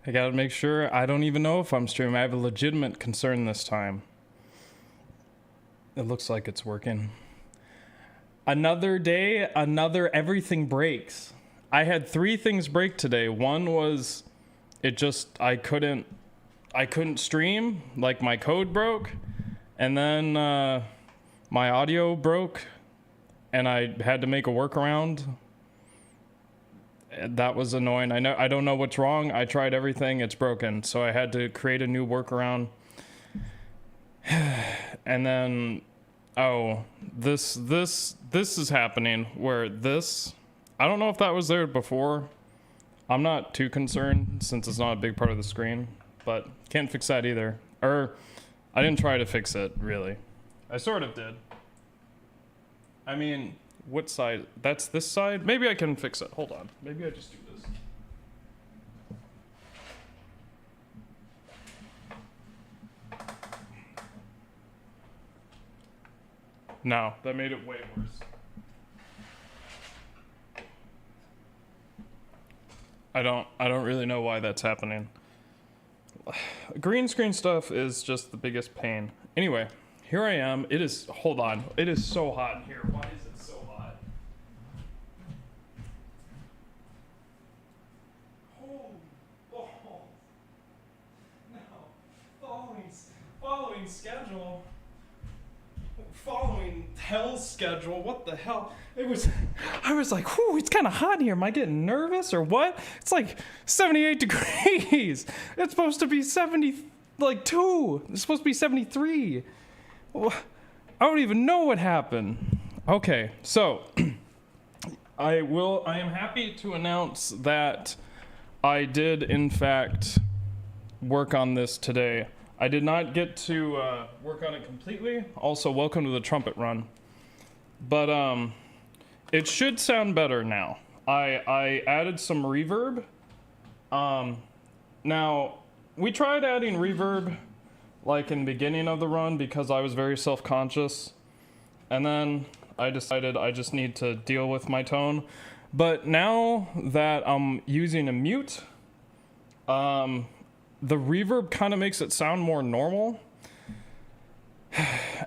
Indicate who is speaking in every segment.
Speaker 1: I gotta make sure. I don't even know if I'm streaming. I have a legitimate concern this time. It looks like it's working. Another day, another everything breaks. I had 3 things break today. One was I couldn't stream, like my code broke, and then my audio broke and I had to make a workaround. That was annoying. I don't know what's wrong. I tried everything, it's broken. So I had to create a new workaround. And then this is happening where I don't know if that was there before. I'm not too concerned since it's not a big part of the screen, but can't fix that either. Or I didn't try to fix it, really. I sort of did. I mean, what side? That's this side? Maybe I can fix it. Hold on. Maybe I just do this. No, that made it way worse. I don't really know why that's happening. Green screen stuff is just the biggest pain. Anyway, here I am. Hold on. It is so hot in here. Why is it so hot? Holy balls. No. Following schedule. Following hell's schedule. What the hell? I was like, whew, it's kind of hot in here. Am I getting nervous or what? It's like 78 degrees. It's supposed to be 2. It's supposed to be 73. I don't even know what happened. Okay, so I am happy to announce that I did in fact work on this today. I did not get to work on it completely. Also, welcome to the Trumpet run. But it should sound better now. I added some reverb. Now, we tried adding reverb like in the beginning of the run because I was very self-conscious. And then I decided I just need to deal with my tone. But now that I'm using a mute, the reverb kind of makes it sound more normal.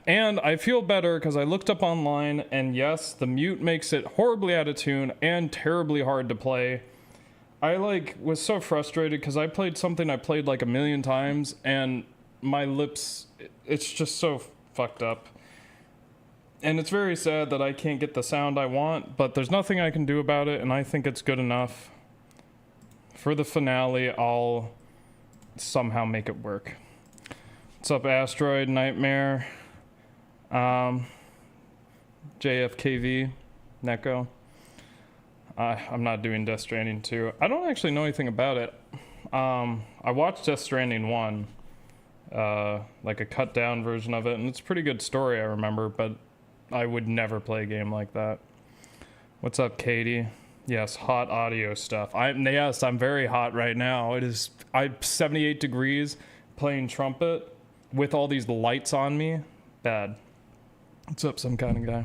Speaker 1: And I feel better because I looked up online, and yes, the mute makes it horribly out of tune and terribly hard to play. I was so frustrated because I played something I played like 1,000,000 times, and my lips, it's just so fucked up. And it's very sad that I can't get the sound I want, but there's nothing I can do about it, and I think it's good enough. For the finale, I'll somehow make it work. What's up, Asteroid Nightmare? JFKV, Neko. I'm not doing Death Stranding 2. I don't actually know anything about it. I watched Death Stranding 1, like a cut down version of it, and it's a pretty good story, I remember, but I would never play a game like that. What's up, Katie? Yes, hot audio stuff. Yes, I'm very hot right now. I'm 78 degrees playing trumpet with all these lights on me. Bad. What's up, some kind of guy?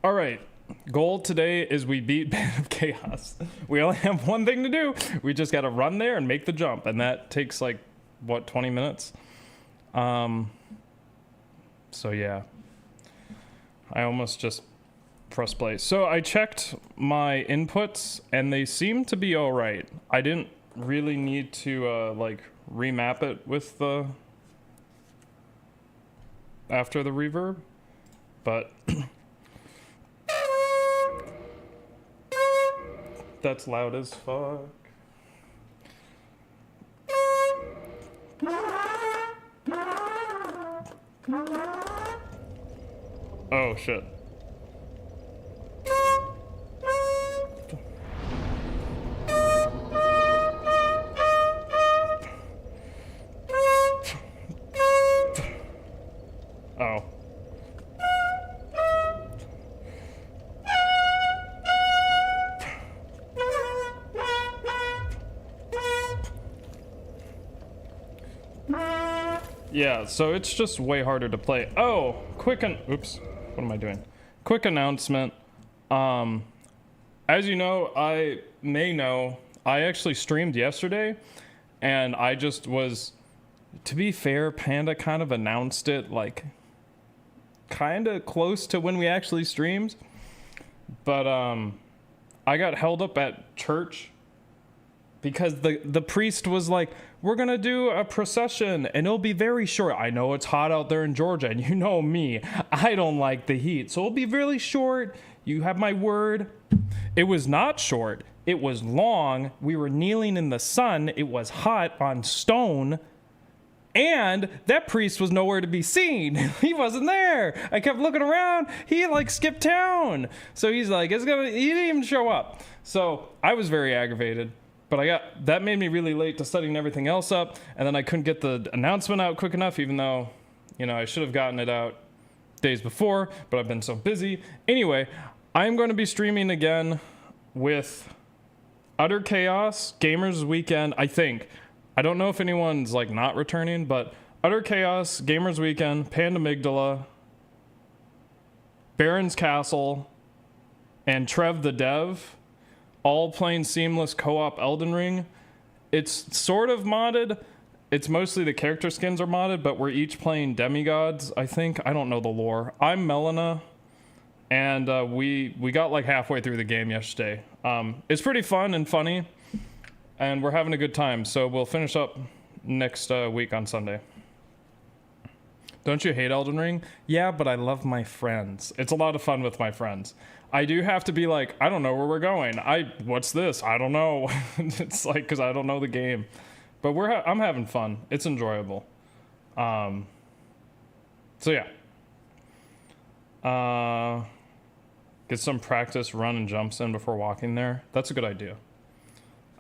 Speaker 1: All right. Goal today is we beat Band of Chaos. We only have one thing to do. We just got to run there and make the jump. And that takes 20 minutes? So yeah. I almost just press play. So I checked my inputs and they seem to be all right. I didn't really need to remap it with the after the reverb, but that's loud as fuck. Oh shit. Oh. Yeah, so it's just way harder to play. Oh, oops, what am I doing? Quick announcement. As you know, I actually streamed yesterday, and I just was, to be fair, Panda kind of announced it like kind of close to when we actually streamed, but I got held up at church because the priest was like, we're gonna do a procession and it'll be very short. I know it's hot out there in Georgia, and you know me, I don't like the heat, so it'll be really short. You have my word. It was not short, it was long. We were kneeling in the sun, it was hot on stone, and that priest was nowhere to be seen. He wasn't there. I kept looking around. He like skipped town. So he's like, he didn't even show up. So I was very aggravated, but that made me really late to setting everything else up. And then I couldn't get the announcement out quick enough, even though, I should have gotten it out days before, but I've been so busy. Anyway, I'm going to be streaming again with Utter Chaos, Gamers Weekend, I think. I don't know if anyone's like not returning, but Utter Chaos, Gamers Weekend, Panda Amygdala, Baron's Castle, and Trev the Dev, all playing seamless co-op Elden Ring. It's sort of modded. It's mostly the character skins are modded, but we're each playing demigods, I think. I don't know the lore. I'm Melina, and we got like halfway through the game yesterday. It's pretty fun and funny. And we're having a good time, so we'll finish up next week on Sunday. Don't you hate Elden Ring? Yeah, but I love my friends. It's a lot of fun with my friends. I do have to be like, I don't know where we're going. What's this? I don't know. It's like, because I don't know the game. But I'm having fun. It's enjoyable. So yeah. Get some practice run and jumps in before walking there. That's a good idea.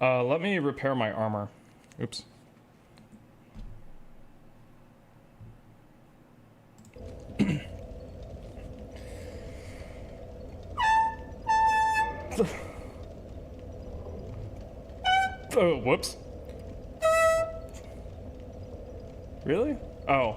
Speaker 1: Let me repair my armor. Oops. Oh, whoops. Really? Oh.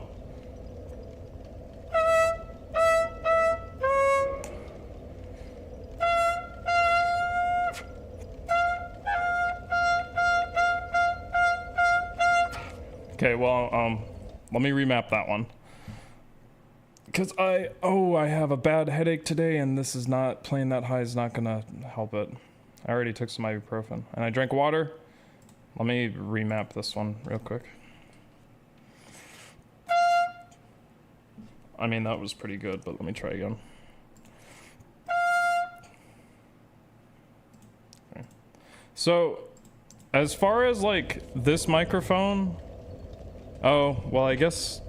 Speaker 1: Okay, well, let me remap that one. Because I have a bad headache today, and this is not, playing that high is not gonna help it. I already took some ibuprofen, and I drank water. Let me remap this one real quick. I mean, that was pretty good, but let me try again. Okay. So, as far as, like, this microphone... Oh, well, I guess...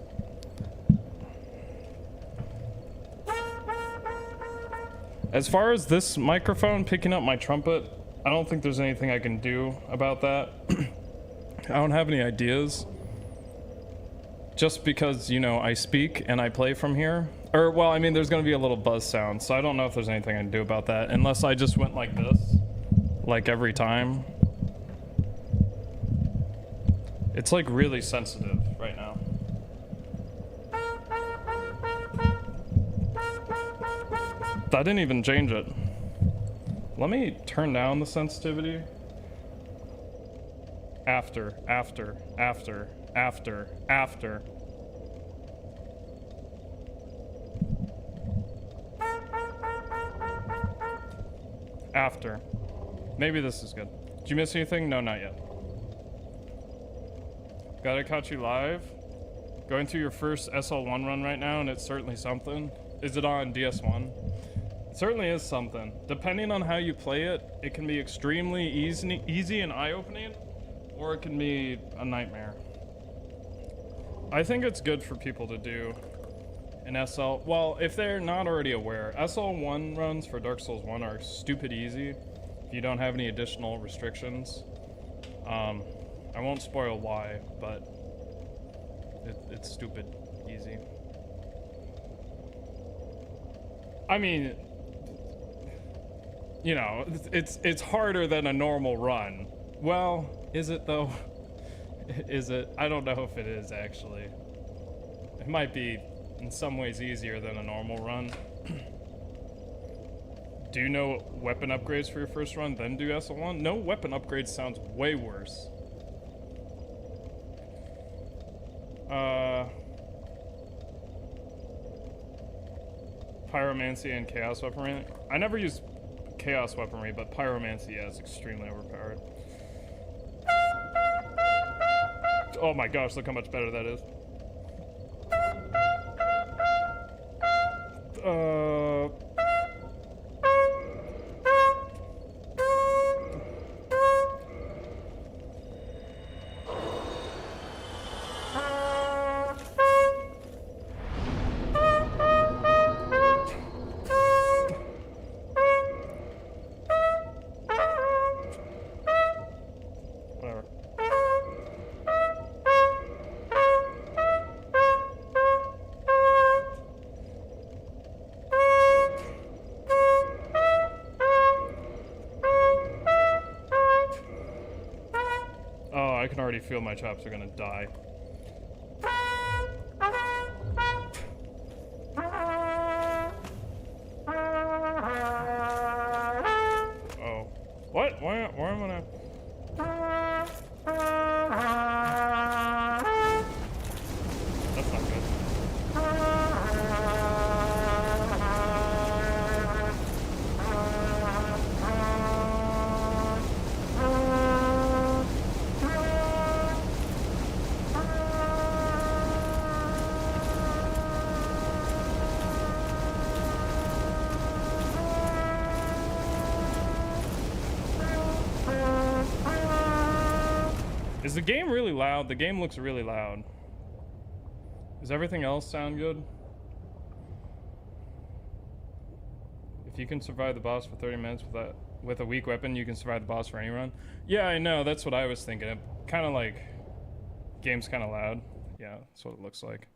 Speaker 1: As far as this microphone picking up my trumpet, I don't think there's anything I can do about that. I don't have any ideas. Just because, I speak and I play from here. Or, well, I mean, there's gonna be a little buzz sound, so I don't know if there's anything I can do about that, unless I just went like this, like every time. It's like really sensitive right now. I didn't even change it. Let me turn down the sensitivity. After. After. Maybe this is good. Did you miss anything? No, not yet. Gotta catch you live. Going through your first SL1 run right now, and it's certainly something. Is it on DS1? It certainly is something. Depending on how you play it, it can be extremely easy and eye-opening, or it can be a nightmare. I think it's good for people to do an SL. Well, if they're not already aware, SL1 runs for Dark Souls 1 are stupid easy if you don't have any additional restrictions. I won't spoil why, but it's stupid easy. I mean, it's harder than a normal run. Well, is it though? Is it? I don't know if it is actually. It might be in some ways easier than a normal run. Do you know weapon upgrades for your first run, then do SL1? No weapon upgrades sounds way worse. Pyromancy and chaos weaponry. I never use chaos weaponry, but pyromancy, yeah, is extremely overpowered. Oh my gosh, look how much better that is. Whatever. Oh, I can already feel my chops are gonna die. Oh. What? Why am I gonna... That's not good. Is the game really loud? The game looks really loud. Does everything else sound good? If you can survive the boss for 30 minutes with a weak weapon, you can survive the boss for any run. Yeah, I know. That's what I was thinking. Kind of like, game's kind of loud. Yeah, that's what it looks like.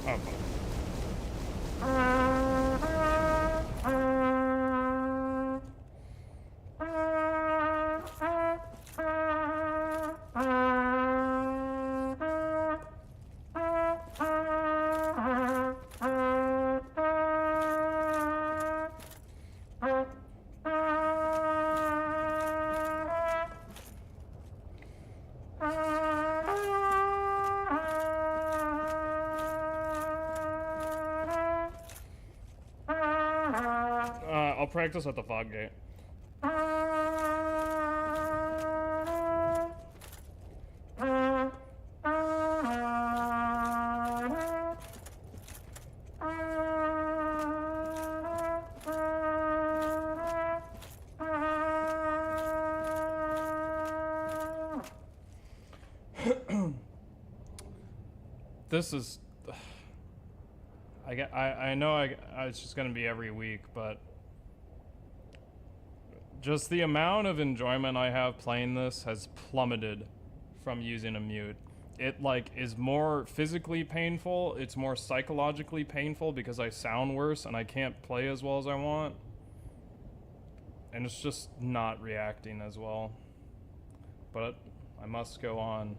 Speaker 1: Oh, fuck. I'll practice at the fog gate. This is... I know it's just gonna be every week, but just the amount of enjoyment I have playing this has plummeted from using a mute. It like is more physically painful, it's more psychologically painful because I sound worse and I can't play as well as I want. And it's just not reacting as well. But I must go on.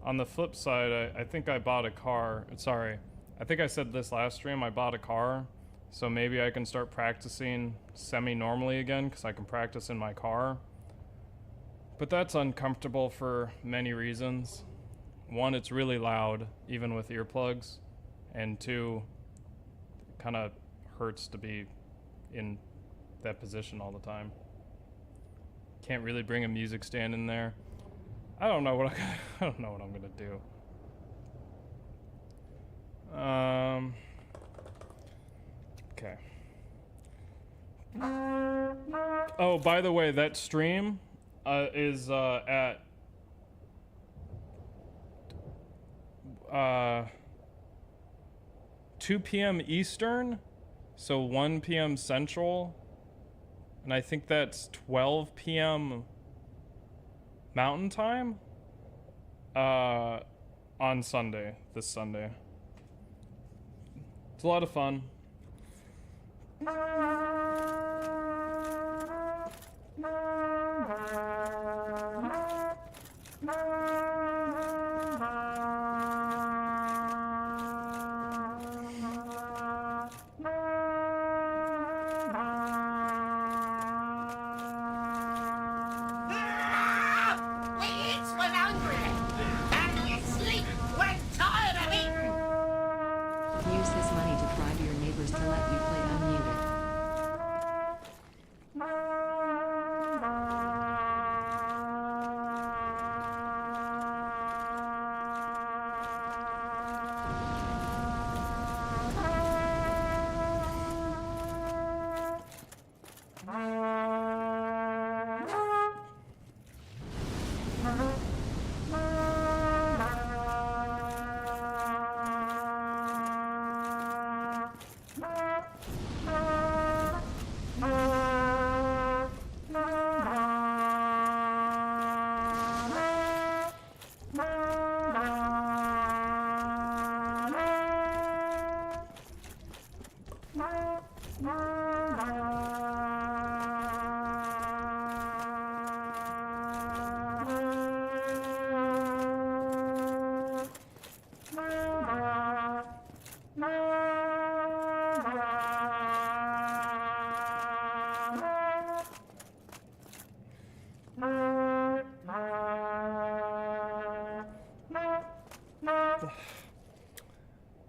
Speaker 1: On the flip side, I think I bought a car. Sorry, I think I said this last stream. I bought a car, so maybe I can start practicing semi-normally again because I can practice in my car. But that's uncomfortable for many reasons. One, it's really loud, even with earplugs. And two, it kind of hurts to be in that position all the time. Can't really bring a music stand in there. I don't know what I don't know what I'm gonna do. Okay. Oh, by the way, that stream is at 2 p.m. Eastern, so 1 p.m. Central, and I think that's 12 p.m. Mountain Time on Sunday, this Sunday. It's a lot of fun.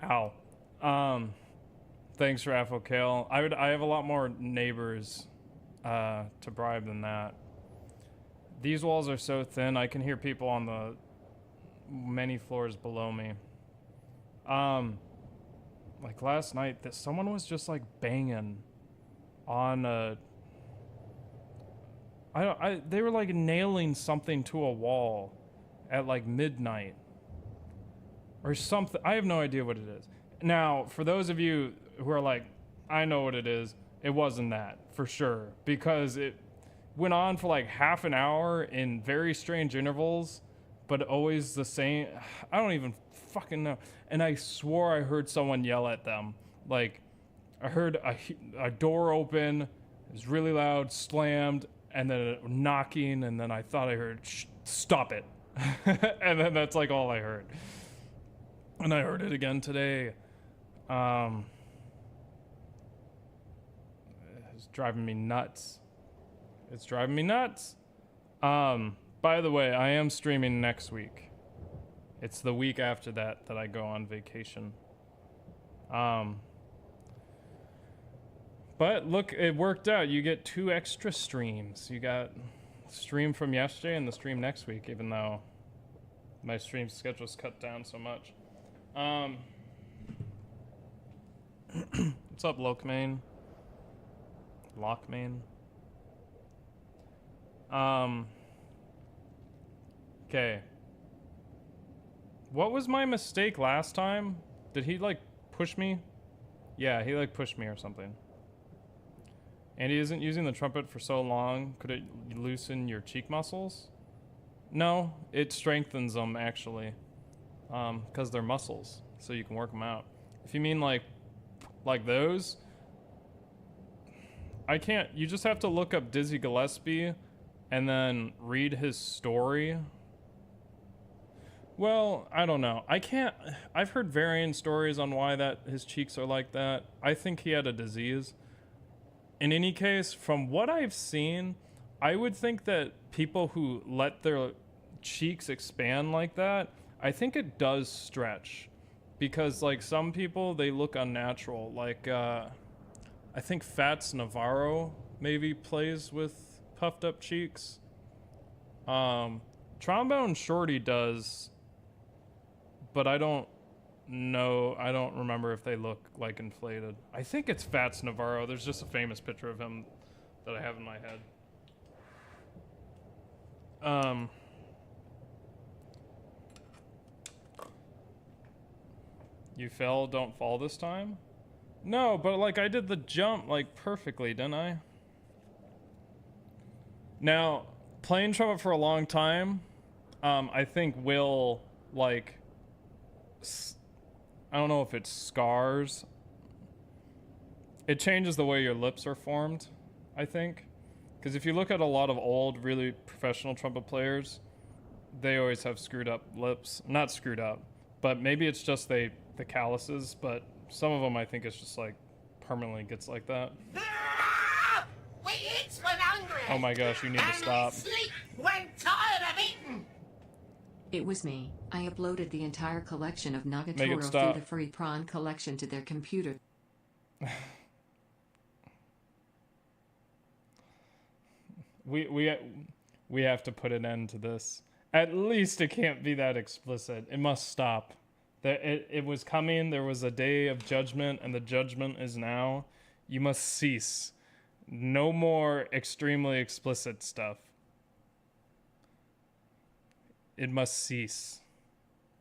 Speaker 1: Ow. Thanks, Raffle Kale. I have a lot more neighbors to bribe than that. These walls are so thin, I can hear people on the many floors below me. Like last night, someone was just like banging on a... they were like nailing something to a wall at like midnight. Or something. I have no idea what it is. Now, for those of you who are like, I know what it is, it wasn't that, for sure. Because it went on for like half an hour in very strange intervals, but always the same. I don't even fucking know. And I swore I heard someone yell at them. Like, I heard a door open, it was really loud, slammed, and then a knocking, and then I thought I heard, stop it. And then that's like all I heard. And I heard it again today. It's driving me nuts. It's driving me nuts. By the way, I am streaming next week. It's the week after that I go on vacation. But look, it worked out. You get 2 extra streams. You got the stream from yesterday and the stream next week, even though my stream schedule's cut down so much. What's up, Lockmain? Okay. What was my mistake last time? Did he like push me? Yeah, he like pushed me or something. And he isn't using the trumpet for so long. Could it loosen your cheek muscles? No, it strengthens them actually. Because they're muscles, so you can work them out. If you mean like those, I can't. You just have to look up Dizzy Gillespie and then read his story. Well, I don't know. I can't. I've heard varying stories on why his cheeks are like that. I think he had a disease. In any case, from what I've seen, I would think that people who let their cheeks expand like that, I think it does stretch. Because like some people, they look unnatural. Like I think Fats Navarro maybe plays with puffed up cheeks. Trombone Shorty does, but I don't know. I don't remember if they look like inflated. I think it's Fats Navarro. There's just a famous picture of him that I have in my head. You fell, don't fall this time? No, but like I did the jump like perfectly, didn't I? Now, playing trumpet for a long time, I think will like, I don't know if it's scars. It changes the way your lips are formed, I think. Because if you look at a lot of old, really professional trumpet players, they always have screwed up lips. Not screwed up, but maybe it's just the calluses, but some of them I think it's just like permanently gets like that.
Speaker 2: We eat when hungry.
Speaker 1: Oh my gosh, you need to stop.
Speaker 2: And we sleep when tired of eating.
Speaker 3: It was me. I uploaded the entire collection of
Speaker 1: Make it
Speaker 3: Nagatoro
Speaker 1: stop.
Speaker 3: Free Prawn collection to their computer.
Speaker 1: We have to put an end to this. At least it can't be that explicit. It must stop. It was coming. There was a day of judgment, and the judgment is now. You must cease. No more extremely explicit stuff. It must cease.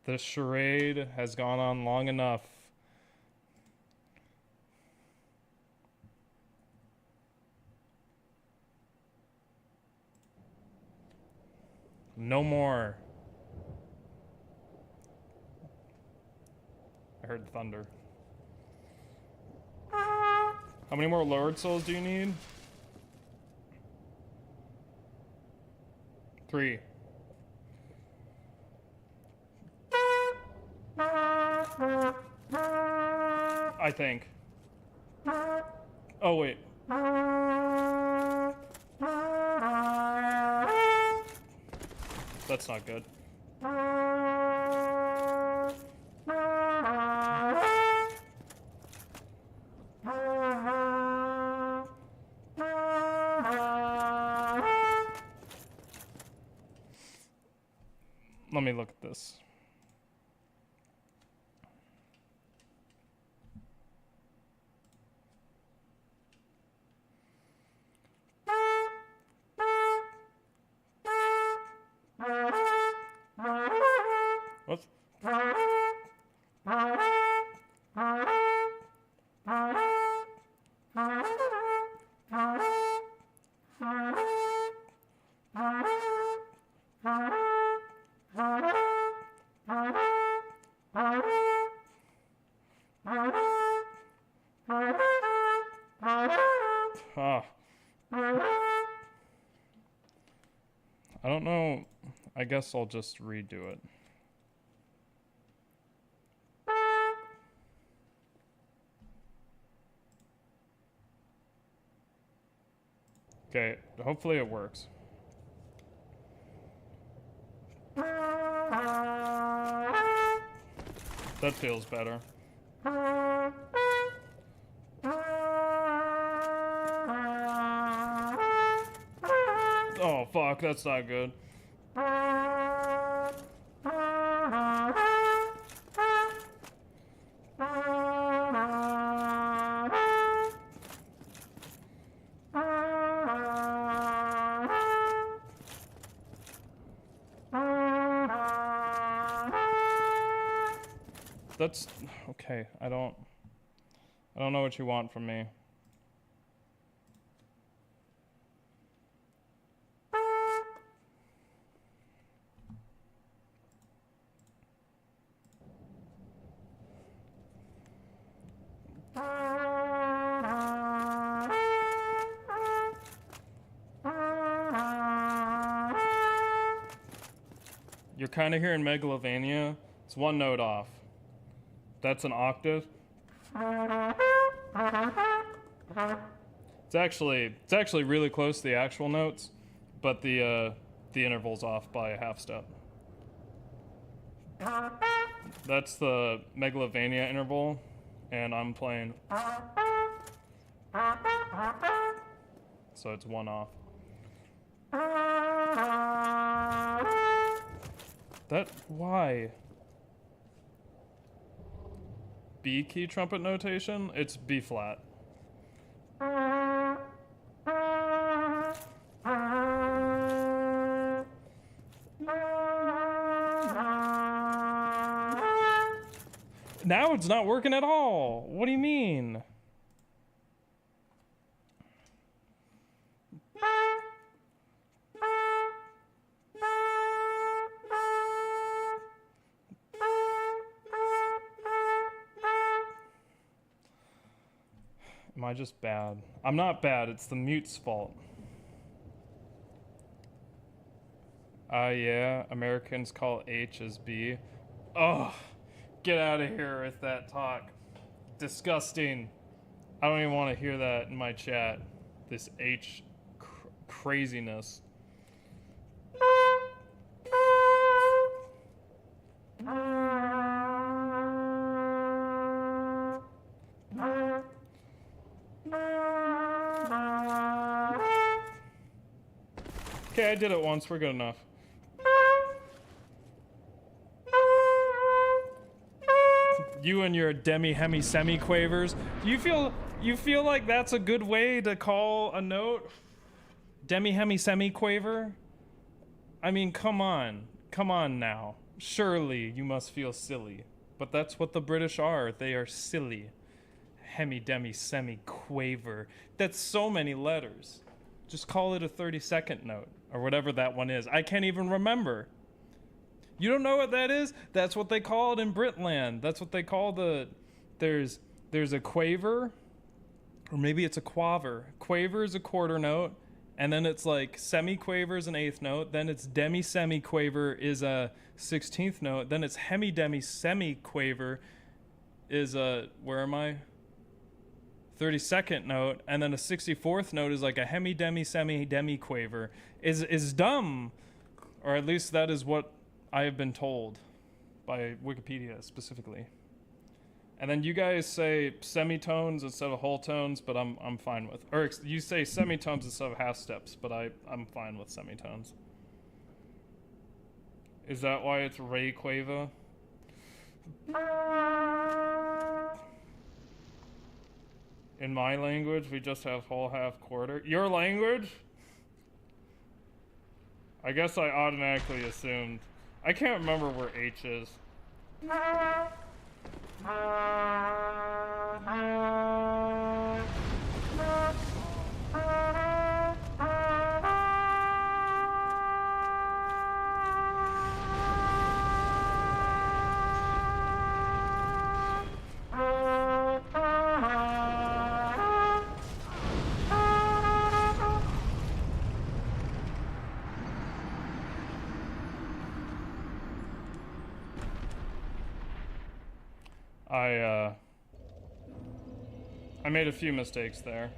Speaker 1: The charade has gone on long enough. No more. I heard thunder. How many more Lord Souls do you need? 3. I think. Oh, wait. That's not good. let me look at this. Whoops. Ah. I don't know. I guess I'll just redo it. Okay, hopefully it works. That feels better. Oh fuck, that's not good. That's okay. I don't know what you want from me. You're kind of hearing Megalovania. It's one note off. That's an octave. It's actually really close to the actual notes, but the interval's off by a half step. That's the Megalovania interval, and I'm playing. So it's one off. That, why? B key trumpet notation? It's B flat. Now it's not working at all. What do you mean? Am I just bad? I'm not bad, it's the mute's fault. Yeah, Americans call H as B. Oh, get out of here with that talk. Disgusting. I don't even want to hear that in my chat. This H craziness. Okay, I did it once. We're good enough. You and your hemi quavers. You feel like that's a good way to call a note? Hemi quaver? I mean, come on. Come on now. Surely you must feel silly. But that's what the British are. They are silly. Semi quaver. That's so many letters. Just call it a 30-second note, or whatever that one is. I can't even remember. You don't know what that is? That's what they call it in Britland. That's what they call there's a quaver, or maybe it's a quaver. Quaver is a quarter note, and then it's like semi-quaver is an eighth note, then it's demi-semi-quaver is a 16th note, then it's hemi-demi-semi-quaver is a, where am I? 32nd note, and then a 64th note is like a hemi-demi-semi-demi-quaver. Is dumb, or at least that is what I have been told by Wikipedia specifically. And then you guys say semitones instead of whole tones, but I'm fine with. Or you say semitones instead of half steps, but I'm fine with semitones. Is that why it's Rayquaza? In my language, we just have whole, half, quarter. Your language? I guess I automatically assumed. I can't remember where H is. I made a few mistakes there.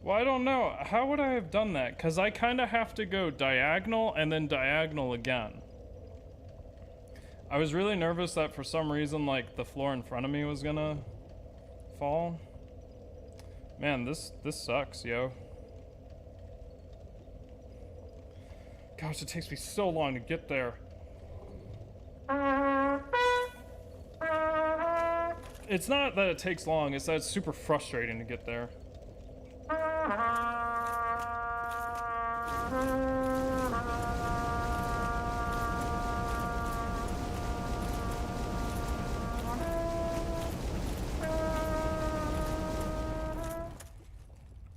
Speaker 1: Well, I don't know. How would I have done that? Because I kind of have to go diagonal and then diagonal again. I was really nervous that for some reason, like, the floor in front of me was gonna fall. Man, this sucks, yo. Gosh, it takes me so long to get there. It's not that it takes long, it's that it's super frustrating to get there.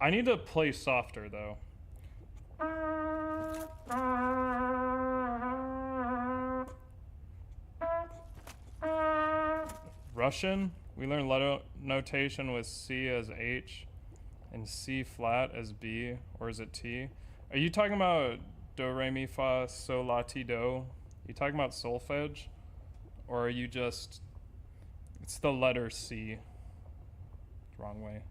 Speaker 1: I need to play softer, though. Russian, we learned letter notation with C as H and C flat as B, or is it T? Are you talking about do, re, mi, fa, sol, la, ti, do? Are you talking about solfege? Or are you just, it's the letter C. Wrong way.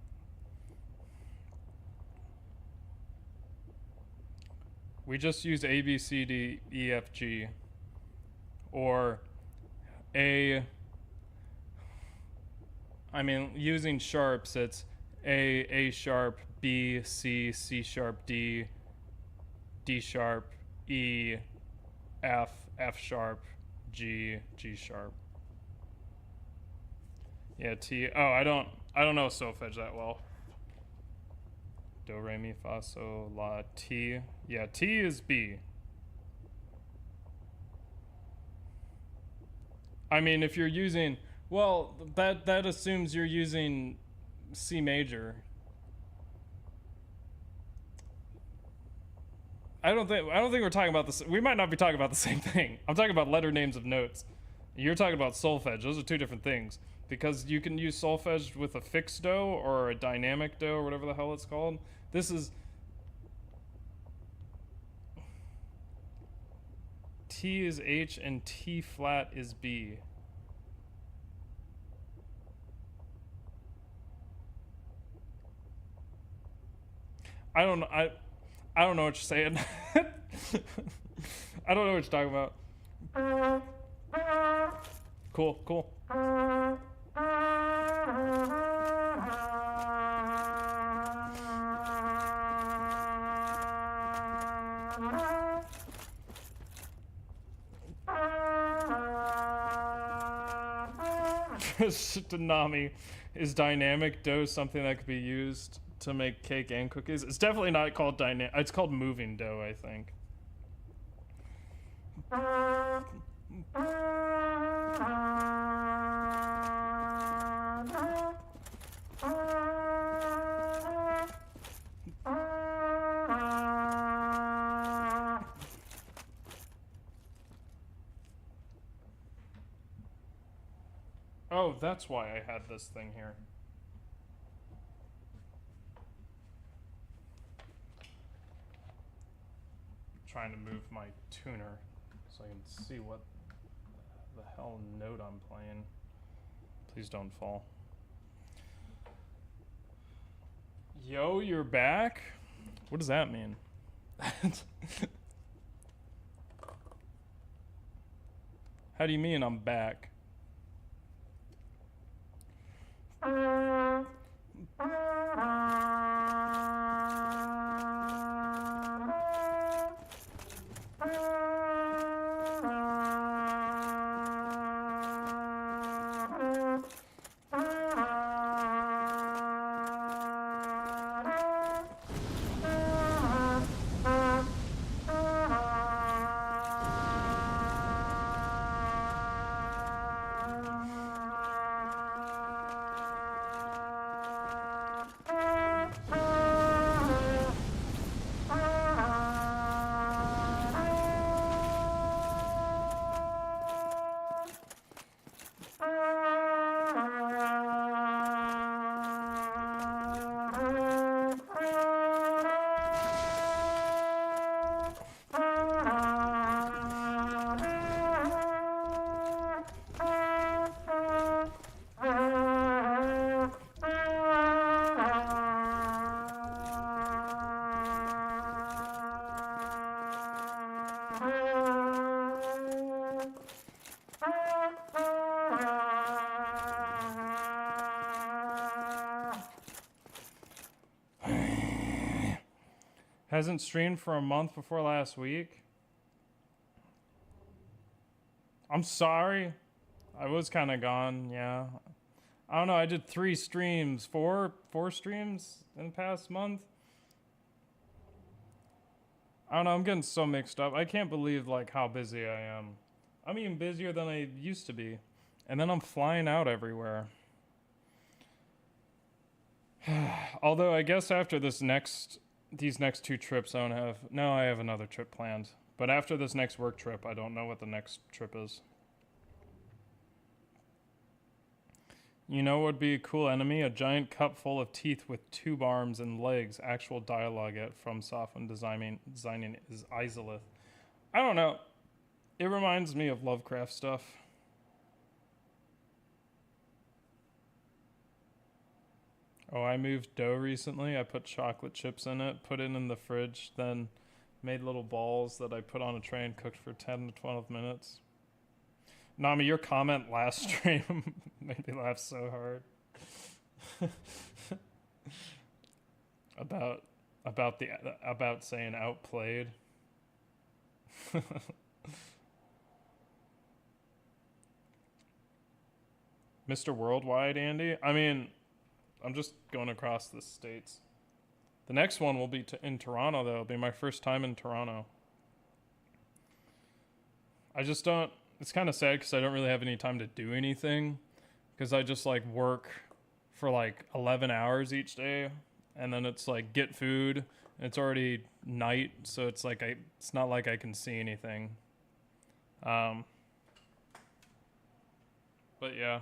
Speaker 1: We just use A, B, C, D, E, F, G. Or I mean, using sharps, it's A sharp, B, C, C sharp, D, D sharp, E, F, F sharp, G, G sharp. Yeah, T. Oh, I don't know solfege that well. Do, re, mi, fa, sol, la, ti. Yeah, T is B. I mean, if you're using, well, that assumes you're using C major. I don't think we're talking about this. We might not be talking about the same thing. I'm talking about letter names of notes. You're talking about solfege. Those are two different things. Because you can use solfege with a fixed do or a dynamic do or whatever the hell it's called. This is T is H and T flat is B. I don't know. I don't know what you're saying. I don't know what you're talking about. Cool, cool. Tsunami, is dynamic dough something that could be used to make cake and cookies? It's definitely not called dynamic. It's called moving dough, I think. Oh, that's why I had this thing here. Trying to move my tuner so I can see what the hell note I'm playing. Please don't fall. Yo, you're back? What does that mean? How do you mean I'm back? Hasn't streamed for a month before last week. I'm sorry. I was kind of gone, yeah. I don't know, I did 3 streams, four streams in the past month. I don't know, I'm getting so mixed up. I can't believe like how busy I am. I'm even busier than I used to be. And then I'm flying out everywhere. Although I guess after these next 2 trips I don't have. No, I have another trip planned. But after this next work trip, I don't know what the next trip is. You know what would be a cool enemy? A giant cup full of teeth with tube arms and legs. Actual dialogue at FromSoft when designing is Izalith. I don't know. It reminds me of Lovecraft stuff. Oh, I moved dough recently. I put chocolate chips in it, put it in the fridge, then made little balls that I put on a tray and cooked for 10 to 12 minutes. Nami, your comment last stream made me laugh so hard. about saying outplayed. Mr. Worldwide, Andy? I mean, I'm just going across the states. The next one will be in Toronto, though. It'll be my first time in Toronto. I just don't... It's kind of sad because I don't really have any time to do anything. Because I just, like, work for, like, 11 hours each day. And then it's, like, get food. And it's already night, so it's, like, it's not like I can see anything. But, yeah.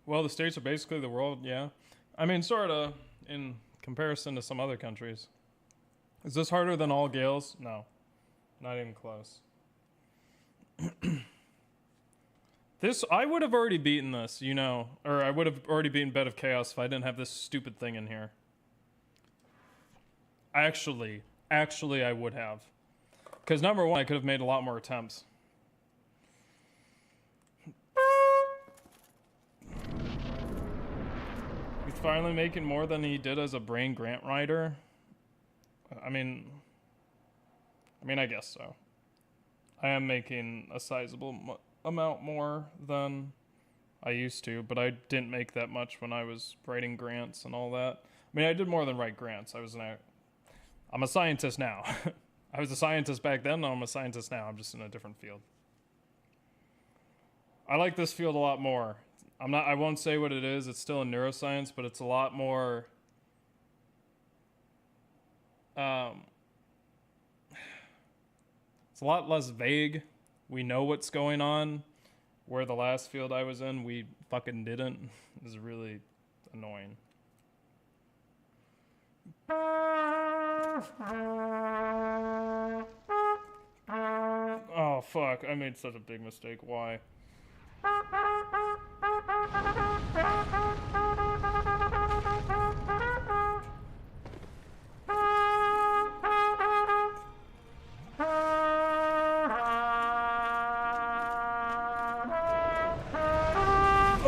Speaker 1: Well, the States are basically the world, yeah. I mean, sort of, in comparison to some other countries. Is this harder than all Gales? No. Not even close. I would have already beaten this, you know. Or I would have already beaten Bed of Chaos if I didn't have this stupid thing in here. Actually, I would have. Because number one, I could have made a lot more attempts. He's finally making more than he did as a brain grant writer. I mean, I guess so. I am making a sizable amount more than I used to, but I didn't make that much when I was writing grants and all that. I mean, I did more than write grants. I'm a scientist now. I was a scientist back then, and I'm a scientist now. I'm just in a different field. I like this field a lot more. I won't say what it is. It's still in neuroscience, but it's a lot more... it's a lot less vague. We know what's going on. Where the last field I was in, we fucking didn't. It was really annoying. Oh, fuck. I made such a big mistake. Why?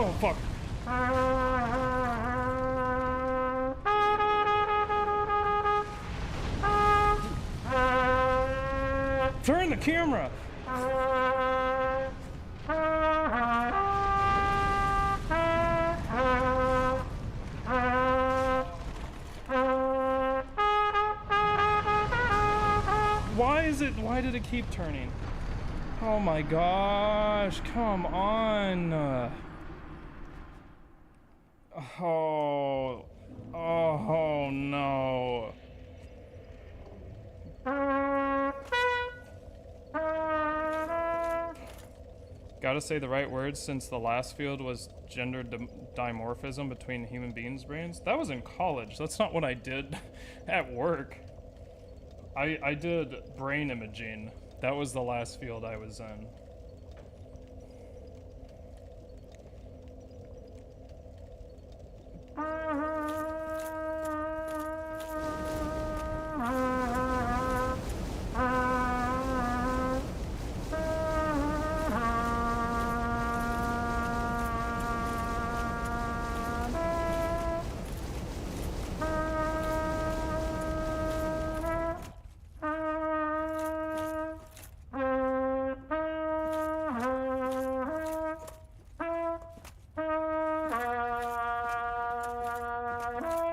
Speaker 1: Oh, fuck. Turn the camera. Why did it keep turning? Oh my gosh, come on. Oh no. Gotta say the right words since the last field was gender dimorphism between human beings' brains. That was in college. That's not what I did at work. I did brain imaging. That was the last field I was in.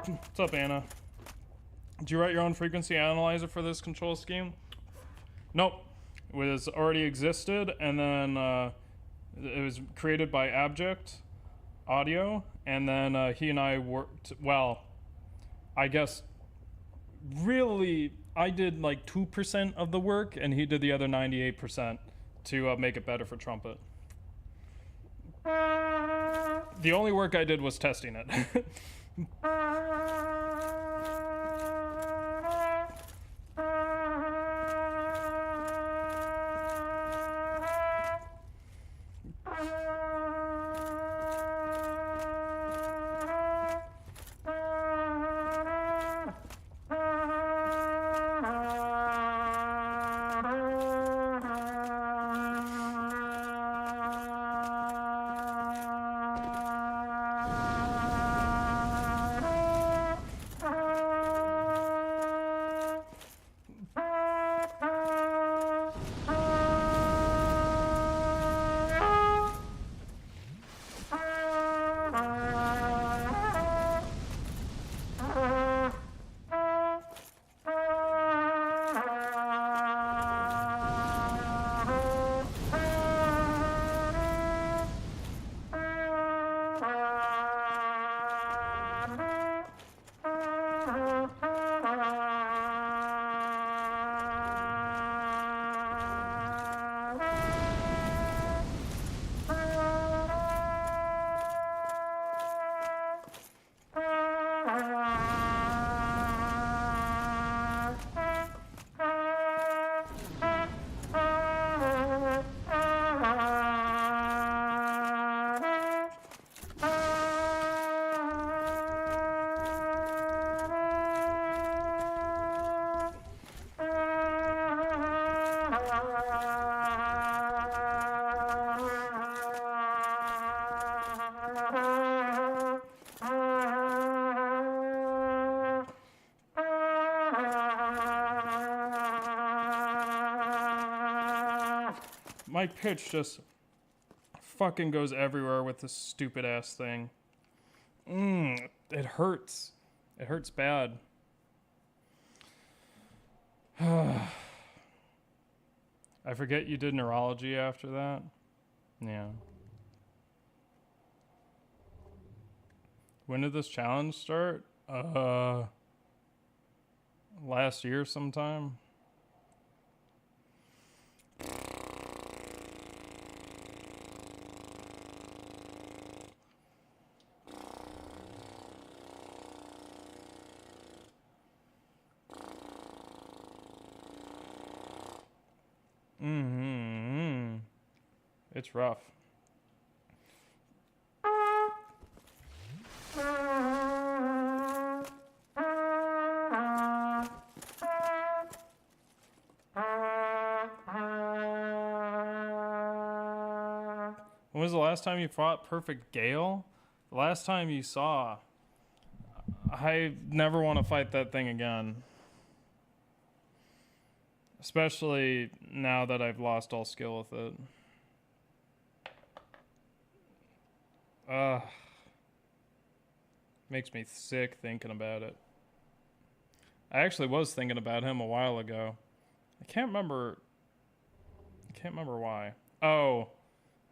Speaker 1: What's up, Anna? Did you write your own frequency analyzer for this control scheme? Nope. It was already existed, and then it was created by Abject Audio, and then he and I worked, well, I guess, really, I did like 2% of the work, and he did the other 98% to make it better for Trumpet. The only work I did was testing it. My pitch just fucking goes everywhere with this stupid ass thing. It hurts. It hurts bad. I forget you did neurology after that. Yeah. When did this challenge start? Last year sometime. It's rough. When was the last time you fought Perfect Gale? The last time you saw. I never want to fight that thing again. Especially now that I've lost all skill with it. Makes me sick thinking about it. I actually was thinking about him a while ago. I can't remember why. Oh,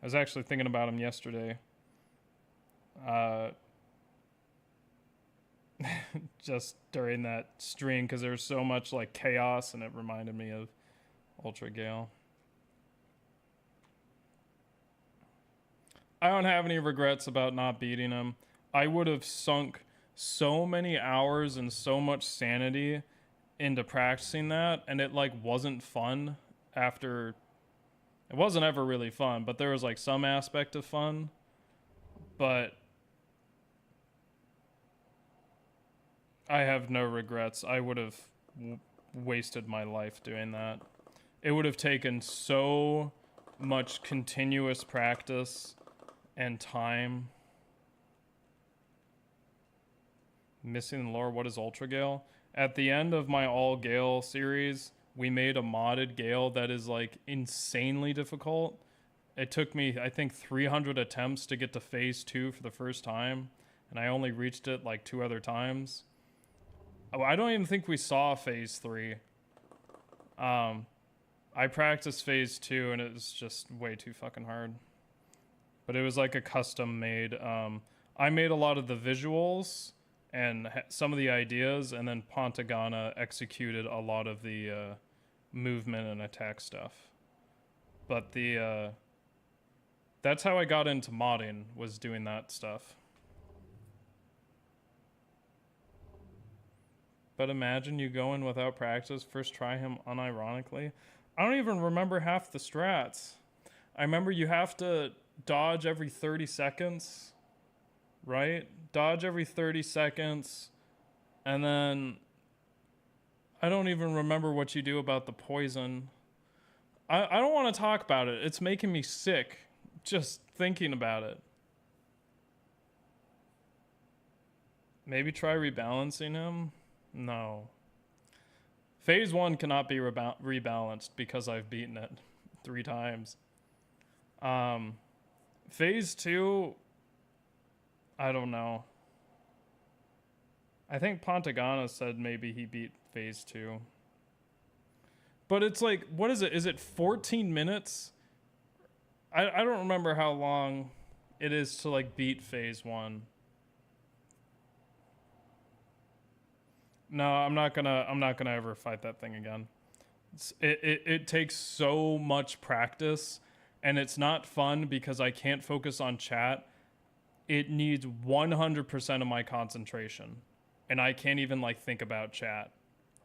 Speaker 1: I was actually thinking about him yesterday. Just during that stream, because there was so much like chaos, and it reminded me of Ultra Gale. I don't have any regrets about not beating him. I would have sunk so many hours and so much sanity into practicing that, and it like wasn't fun after. It wasn't ever really fun, but there was like some aspect of fun. But I have no regrets. I would have wasted my life doing that. It would have taken so much continuous practice and time. Missing the lore, what is Ultra Gale? At the end of my All Gale series, we made a modded Gale that is like insanely difficult. It took me, I think, 300 attempts to get to phase 2 for the first time. and I only reached it like 2 other times. Oh, I don't even think we saw phase 3. I practiced phase 2 and it was just way too fucking hard. But it was like a custom made. I made a lot of the visuals and some of the ideas, and then Pontagana executed a lot of the movement and attack stuff. But that's how I got into modding, was doing that stuff. But imagine you go in without practice, first try him unironically. I don't even remember half the strats. I remember you have to dodge every 30 seconds, right? Dodge every 30 seconds, and then I don't even remember what you do about the poison. I don't want to talk about it. It's making me sick just thinking about it. Maybe try rebalancing him? No. Phase 1 cannot be rebalanced because I've beaten it 3 times. Phase 2, I don't know. I think Pontagana said maybe he beat phase 2. But it's like, what is it? Is it 14 minutes? I don't remember how long it is to like beat phase 1. No, I'm not gonna ever fight that thing again. It takes so much practice, and it's not fun because I can't focus on chat. It needs 100% of my concentration, and I can't even like think about chat.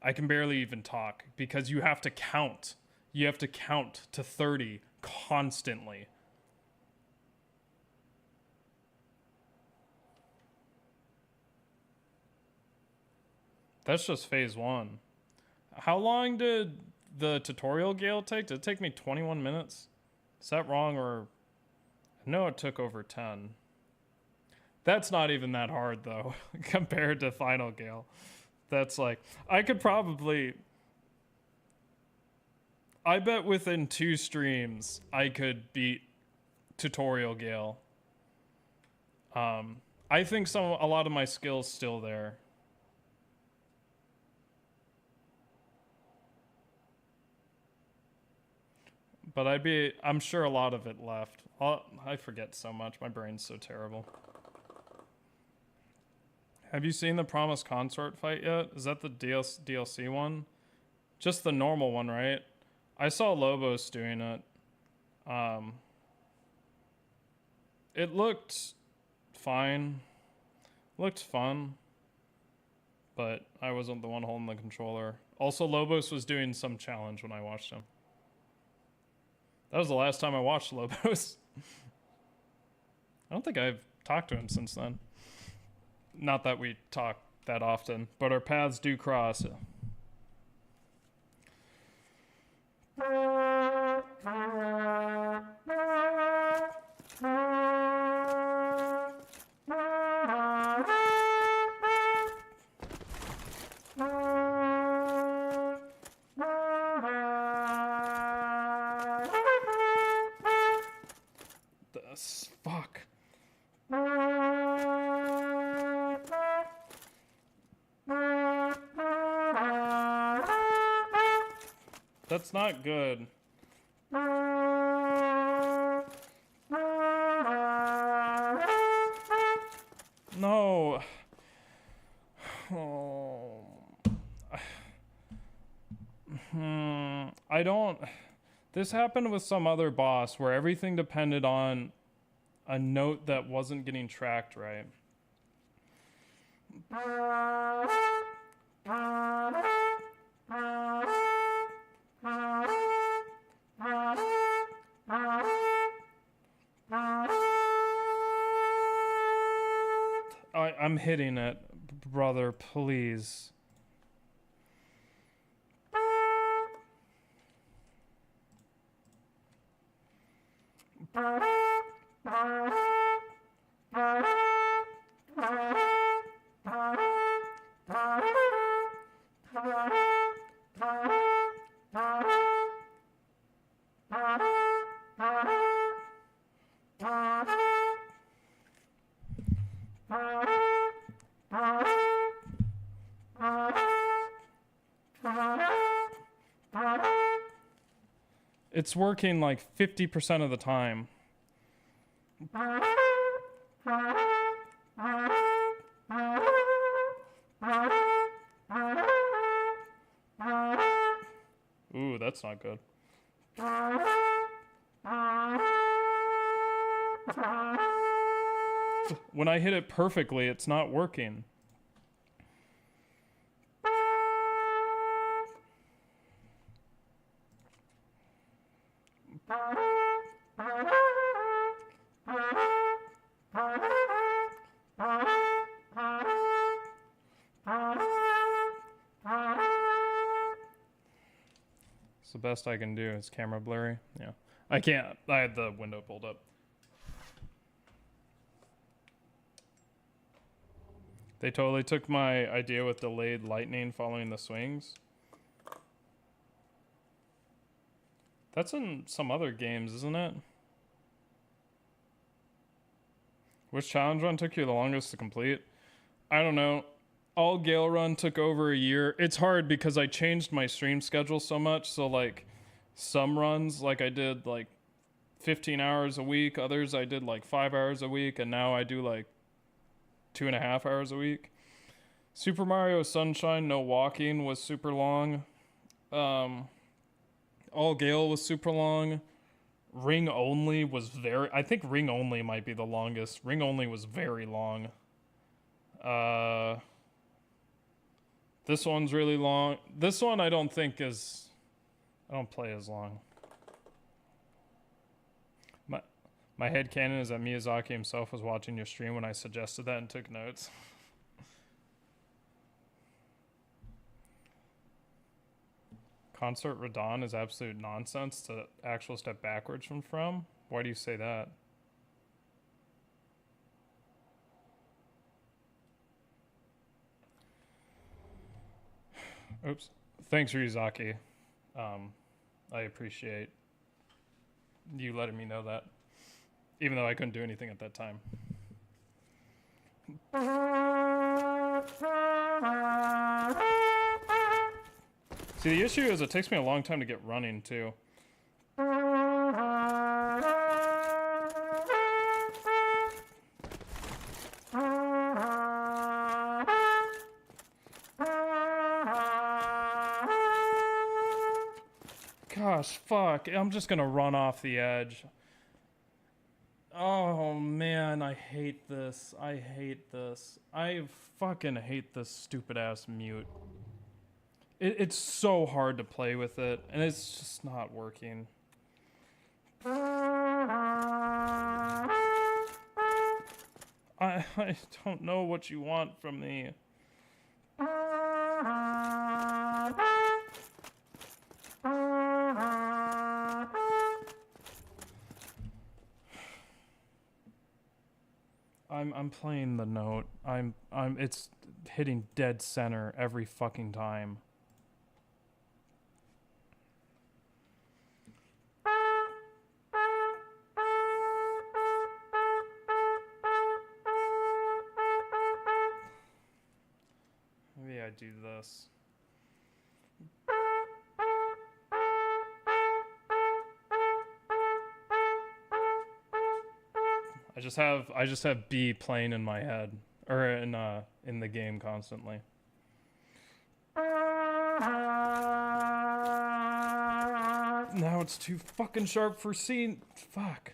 Speaker 1: I can barely even talk because you have to count. You have to count to 30 constantly. That's just phase 1. How long did the tutorial Gale take? Did it take me 21 minutes? Is that wrong, or... No, it took over 10. That's not even that hard, though, compared to Final Gale. That's like... I could probably... I bet within 2 streams, I could beat tutorial Gale. I think a lot of my skills still there. But I'm sure a lot of it left. I forget so much. My brain's so terrible. Have you seen the Promised Consort fight yet? Is that the DLC one? Just the normal one, right? I saw Lobos doing it. It looked fine. Looked fun. But I wasn't the one holding the controller. Also, Lobos was doing some challenge when I watched him. That was the last time I watched Lobos. I don't think I've talked to him since then. Not that we talk that often, but our paths do cross. Fuck. That's not good. No. Oh. I don't... This happened with some other boss where everything depended on a note that wasn't getting tracked right. I'm hitting it, brother, please. It's working like 50% of the time. Ooh, that's not good. When I hit it perfectly, it's not working. It's the best I can do. Is camera blurry? Yeah. I can't. I had the window pulled up. They totally took my idea with delayed lightning following the swings. That's in some other games, isn't it? Which challenge run took you the longest to complete? I don't know. All Gale run took over a year. It's hard because I changed my stream schedule so much. So like some runs, like I did like 15 hours a week. Others I did like 5 hours a week. And now I do like 2.5 hours a week. Super Mario Sunshine, no walking, was super long. All Gale was super long. Ring Only was I think Ring Only might be the longest. Ring Only was very long. This one's really long. This one I don't think is... I don't play as long. My headcanon is that Miyazaki himself was watching your stream when I suggested that and took notes. Concert Radon is absolute nonsense to actual step backwards from. Why do you say that? Oops. Thanks, Ryuzaki. I appreciate you letting me know that, even though I couldn't do anything at that time. See, the issue is it takes me a long time to get running, too. Gosh, fuck. I'm just gonna run off the edge. Oh, man, I hate this. I hate this. I fucking hate this stupid-ass mute. It's so hard to play with it, and it's just not working. I don't know what you want from me. I'm playing the note. It's hitting dead center every fucking time. Maybe I do this. I just have B playing in my head, or in the game constantly. Now it's too fucking sharp for C. Fuck.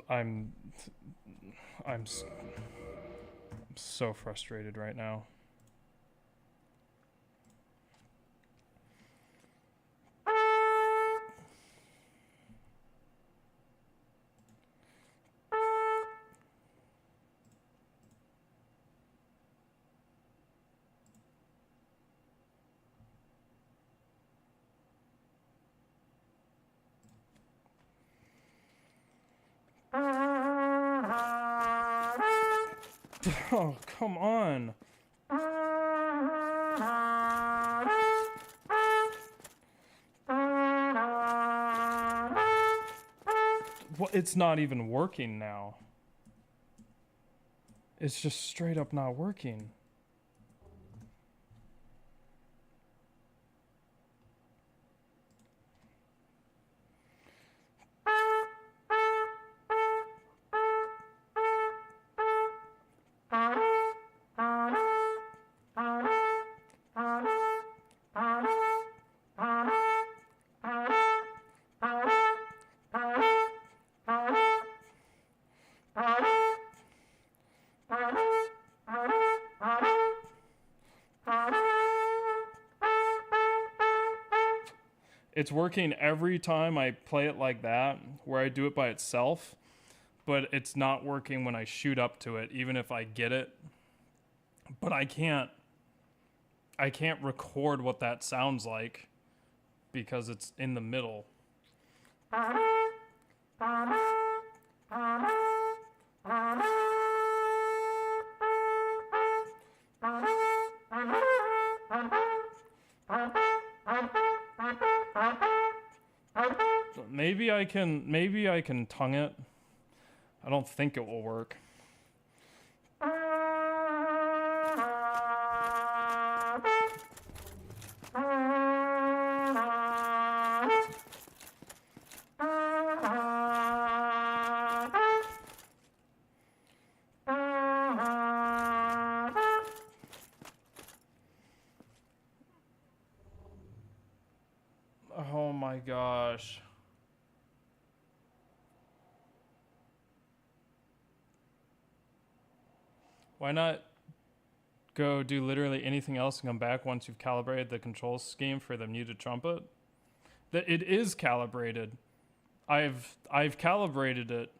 Speaker 1: I'm so frustrated right now. Oh, come on. Well, it's not even working now. It's just straight up not working. It's working every time I play it like that, where I do it by itself, but it's not working when I shoot up to it, even if I get it. But I can't record what that sounds like because it's in the middle. Maybe I can tongue it. I don't think it will work. Oh my gosh. Why not go do literally anything else and come back once you've calibrated the control scheme for the muted trumpet? That it is calibrated. I've calibrated it,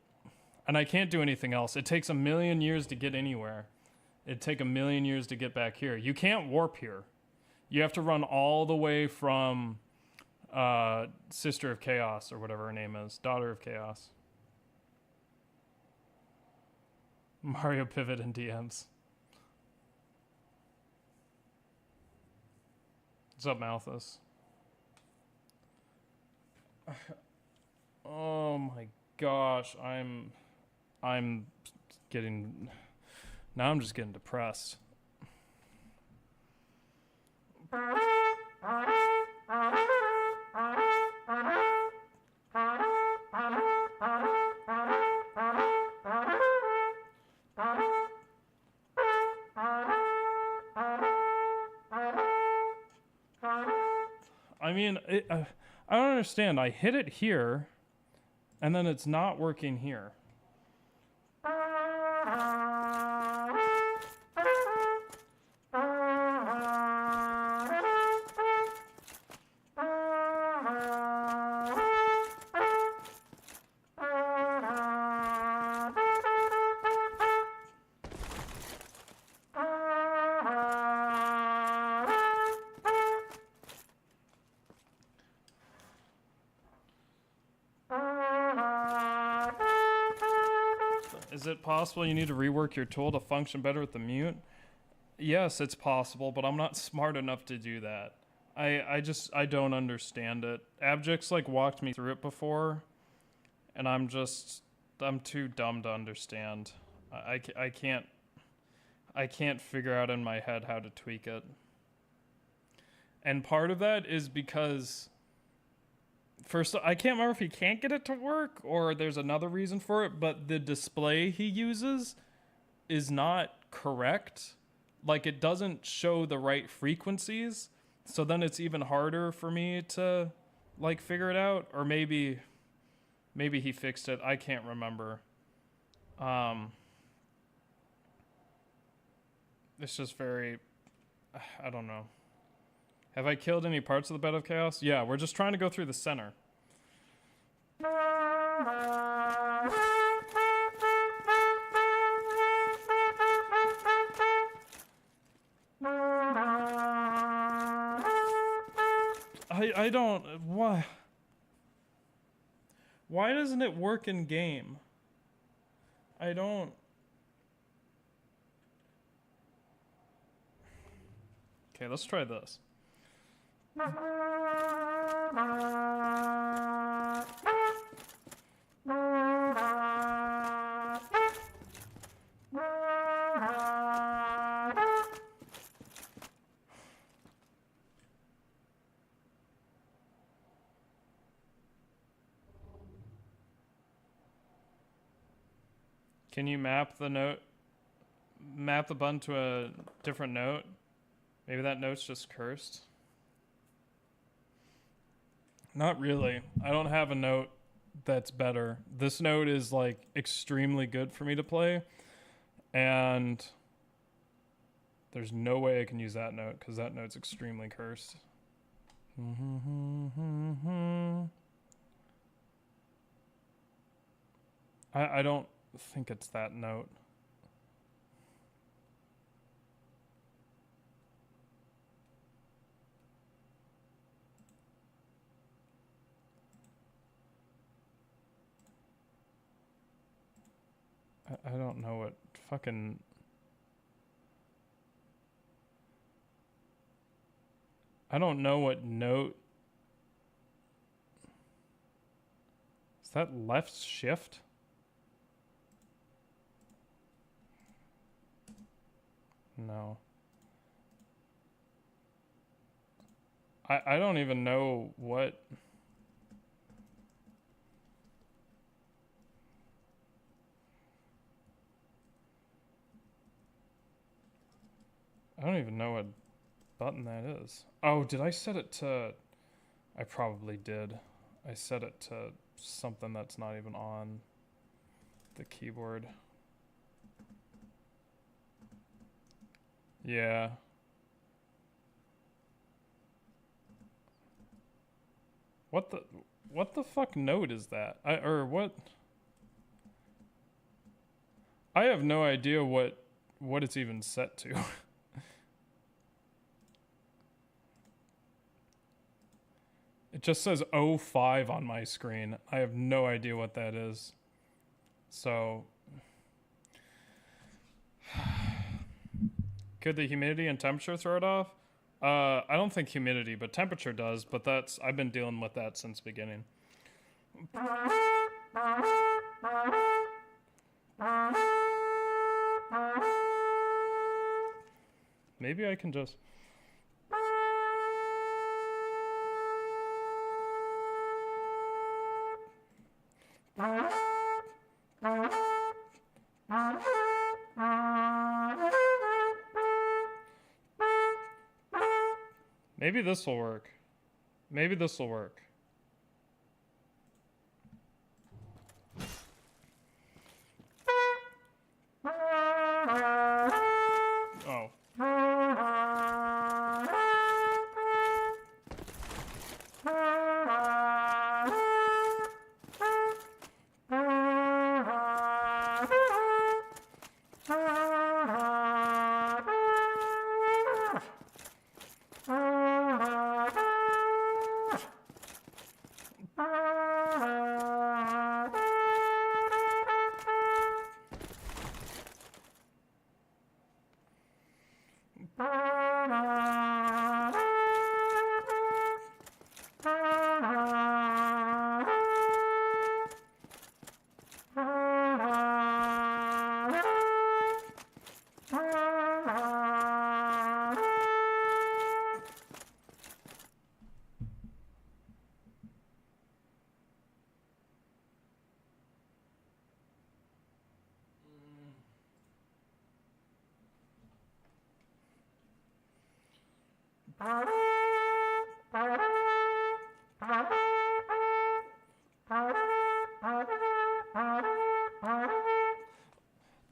Speaker 1: and I can't do anything else. It takes 1,000,000 years to get anywhere. It'd take 1,000,000 years to get back here. You can't warp here. You have to run all the way from Sister of Chaos, or whatever her name is. Daughter of Chaos. Mario Pivot and DMs. What's up, Malthus? Oh my gosh, I'm getting... Now I'm just getting depressed. I mean, I don't understand. I hit it here, and then it's not working here. Is it possible you need to rework your tool to function better with the mute? Yes, it's possible, but I'm not smart enough to do that. I don't understand it. Abject's like walked me through it before, and I'm too dumb to understand. I can't figure out in my head how to tweak it. And part of that is because first, I can't remember if he can't get it to work or there's another reason for it, but the display he uses is not correct. Like, it doesn't show the right frequencies, so then it's even harder for me to, like, figure it out. Or maybe he fixed it. I can't remember. It's just very... I don't know. Have I killed any parts of the Bed of Chaos? Yeah, we're just trying to go through the center. I don't... Why? Why doesn't it work in game? I don't... Okay, let's try this. Can you map the button to a different note? Maybe that note's just cursed. Not really. I don't have a note that's better. This note is like extremely good for me to play, and there's no way I can use that note because that note's extremely cursed. I don't think it's that note. I don't know what fucking... I don't know what note... Is that left shift? No. I don't even know what... I don't even know what button that is. Oh, did I set it to... I probably did. I set it to something that's not even on the keyboard. Yeah. What the fuck note is that? Or what? I have no idea what it's even set to. It just says 05 on my screen. I have no idea what that is. So could the humidity and temperature throw it off? I don't think humidity, but temperature does, but I've been dealing with that since the beginning. Maybe I can just... Maybe this will work. Maybe this will work. Oh.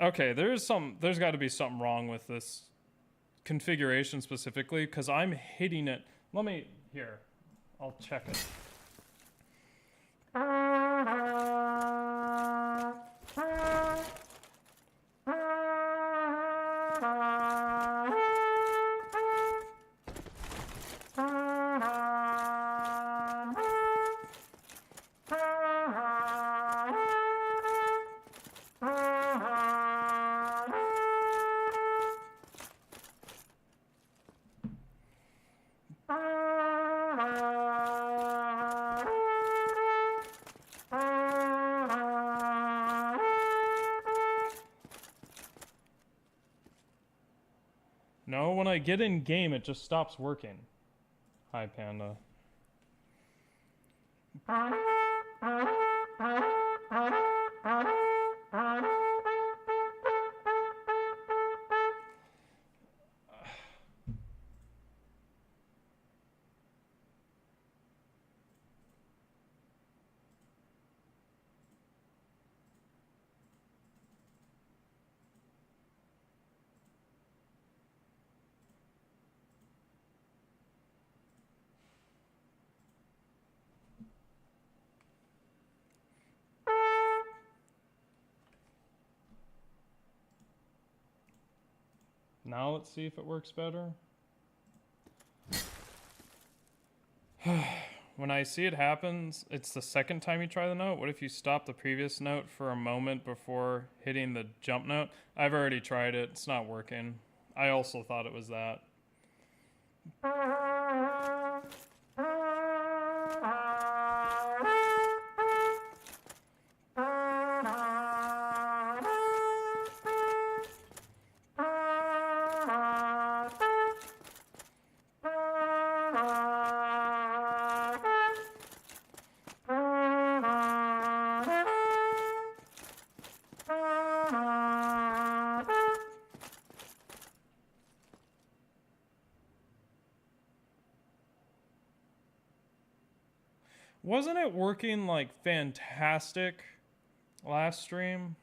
Speaker 1: Okay, there's got to be something wrong with this configuration specifically, because I'm hitting it. Here, I'll check it. No, when I get in game, it just stops working. Hi, Panda. Now let's see if it works better. When I see it happens, it's the second time you try the note. What if you stop the previous note for a moment before hitting the jump note? I've already tried it. It's not working. I also thought it was that. Wasn't it working like fantastic last stream?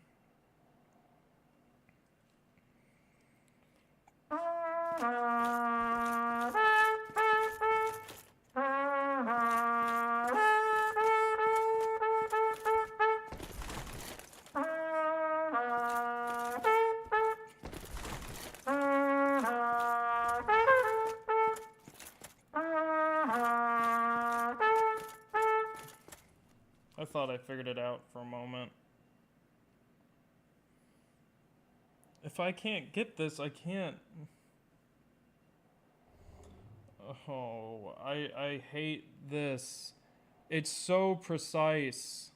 Speaker 1: I thought I figured it out for a moment. If I can't get this, I can't. Oh, I hate this. It's so precise.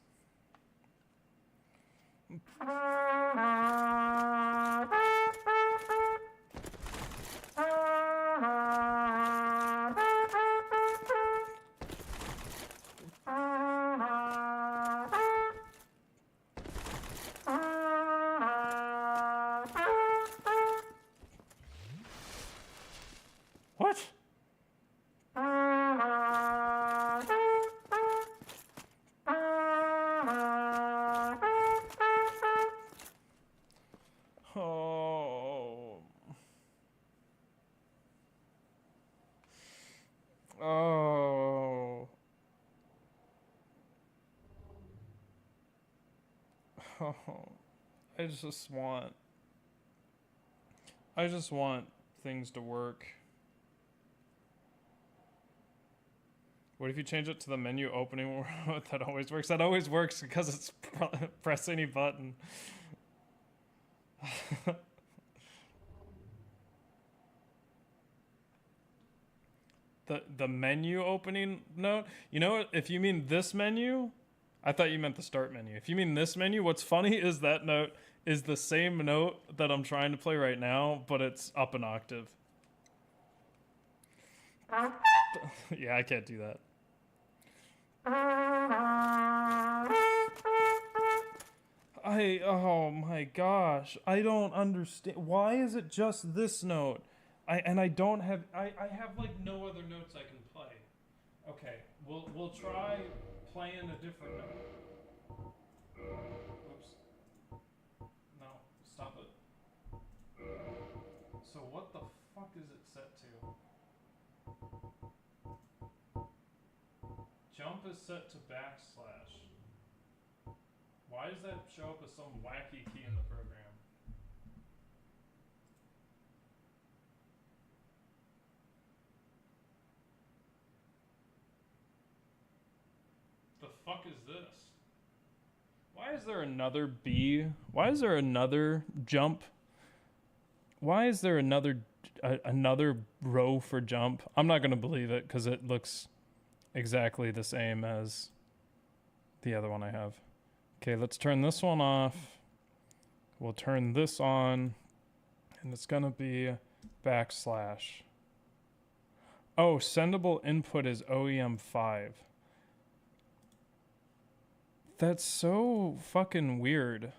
Speaker 1: What? Oh. Oh. Oh. I just want things to work. What if you change it to the menu opening? That always works. That always works because it's press any button. The menu opening note? You know what? If you mean this menu, I thought you meant the start menu. If you mean this menu, what's funny is that note is the same note that I'm trying to play right now, but it's up an octave. Yeah, I can't do that. Oh my gosh, I don't understand. Why is it just this note? I have like no other notes I can play. Okay, we'll try playing a different note. Oops. No, stop it. So what the fuck is it set to? Jump is set to backslash. Why does that show up as some wacky key in the program? The fuck is this? Why is there another B? Why is there another jump? Why is there another row for jump? I'm not gonna believe it because it looks exactly the same as the other one I have. Okay, let's turn this one off. We'll turn this on, and it's gonna be backslash. Oh, sendable input is OEM5. That's so fucking weird.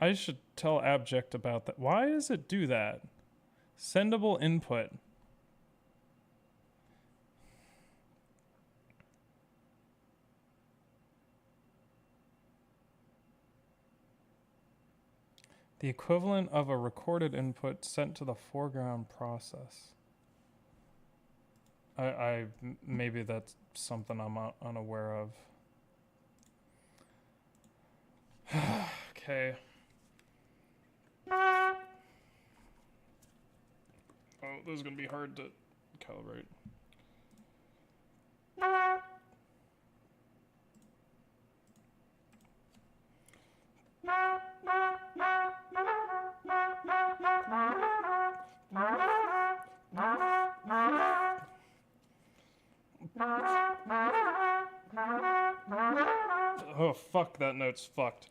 Speaker 1: I should tell Abject about that. Why does it do that? Sendable input. The equivalent of a recorded input sent to the foreground process. Maybe that's something I'm unaware of. Okay. Oh, this is gonna be hard to calibrate. Oh, fuck, that note's fucked.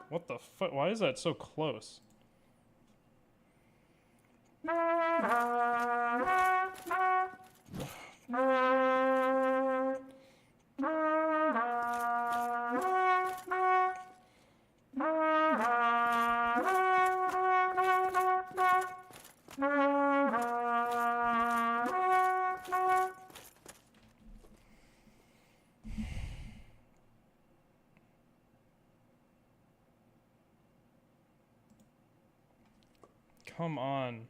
Speaker 1: What the fuck? Why is that so close? Come on.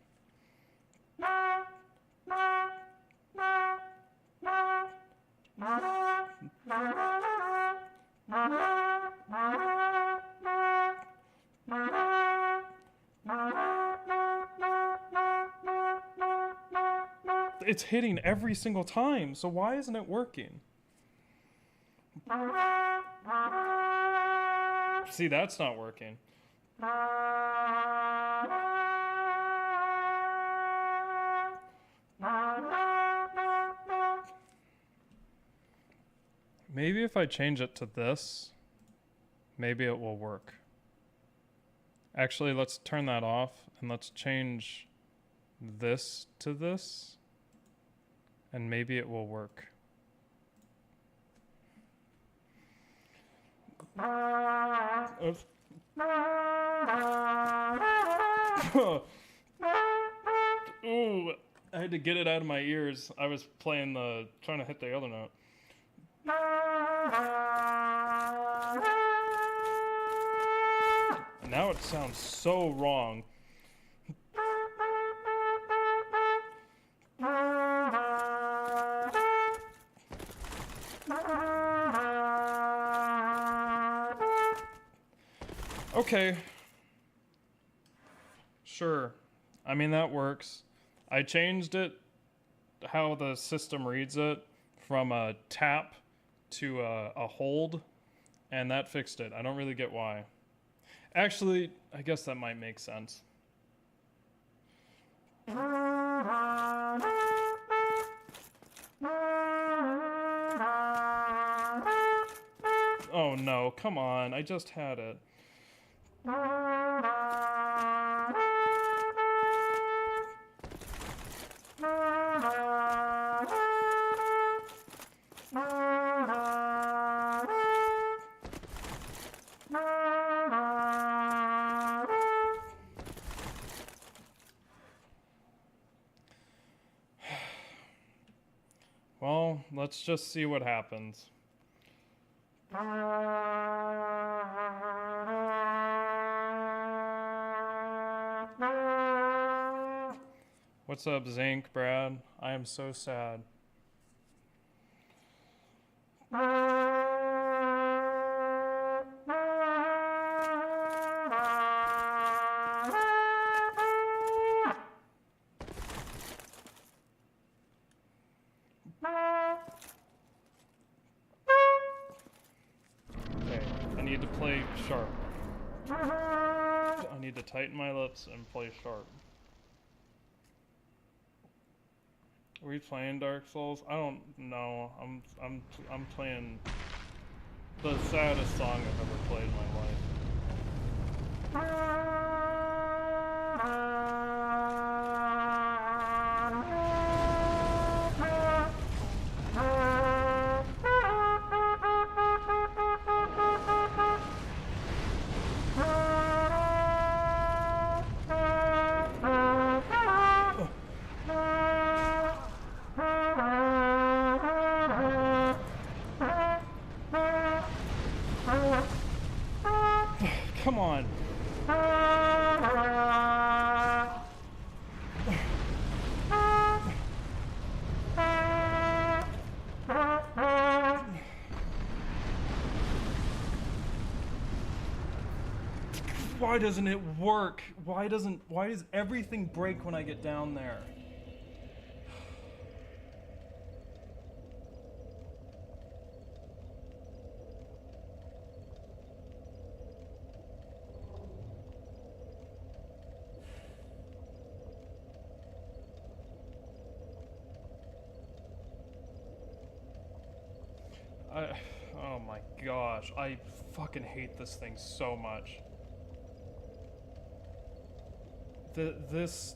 Speaker 1: It's hitting every single time, so why isn't it working? See, that's not working. Maybe if I change it to this, maybe it will work. Actually, let's turn that off and let's change this to this, and maybe it will work. Ooh, I had to get it out of my ears. I was playing trying to hit the other note. Now it sounds so wrong. Okay. Sure. I mean, that works. I changed it, how the system reads it, from a tap to a hold, and that fixed it. I don't really get why. Actually, I guess that might make sense. Oh no, come on, I just had it. Well, let's just see what happens. What's up, Zinc, Brad? I am so sad. need to play sharp. I need to tighten my lips and play sharp. Are we playing Dark Souls? I don't know. I'm playing the saddest song I've ever played in my life. Come on. Why doesn't it work? Why does everything break when I get down there? Oh my gosh, I fucking hate this thing so much. This...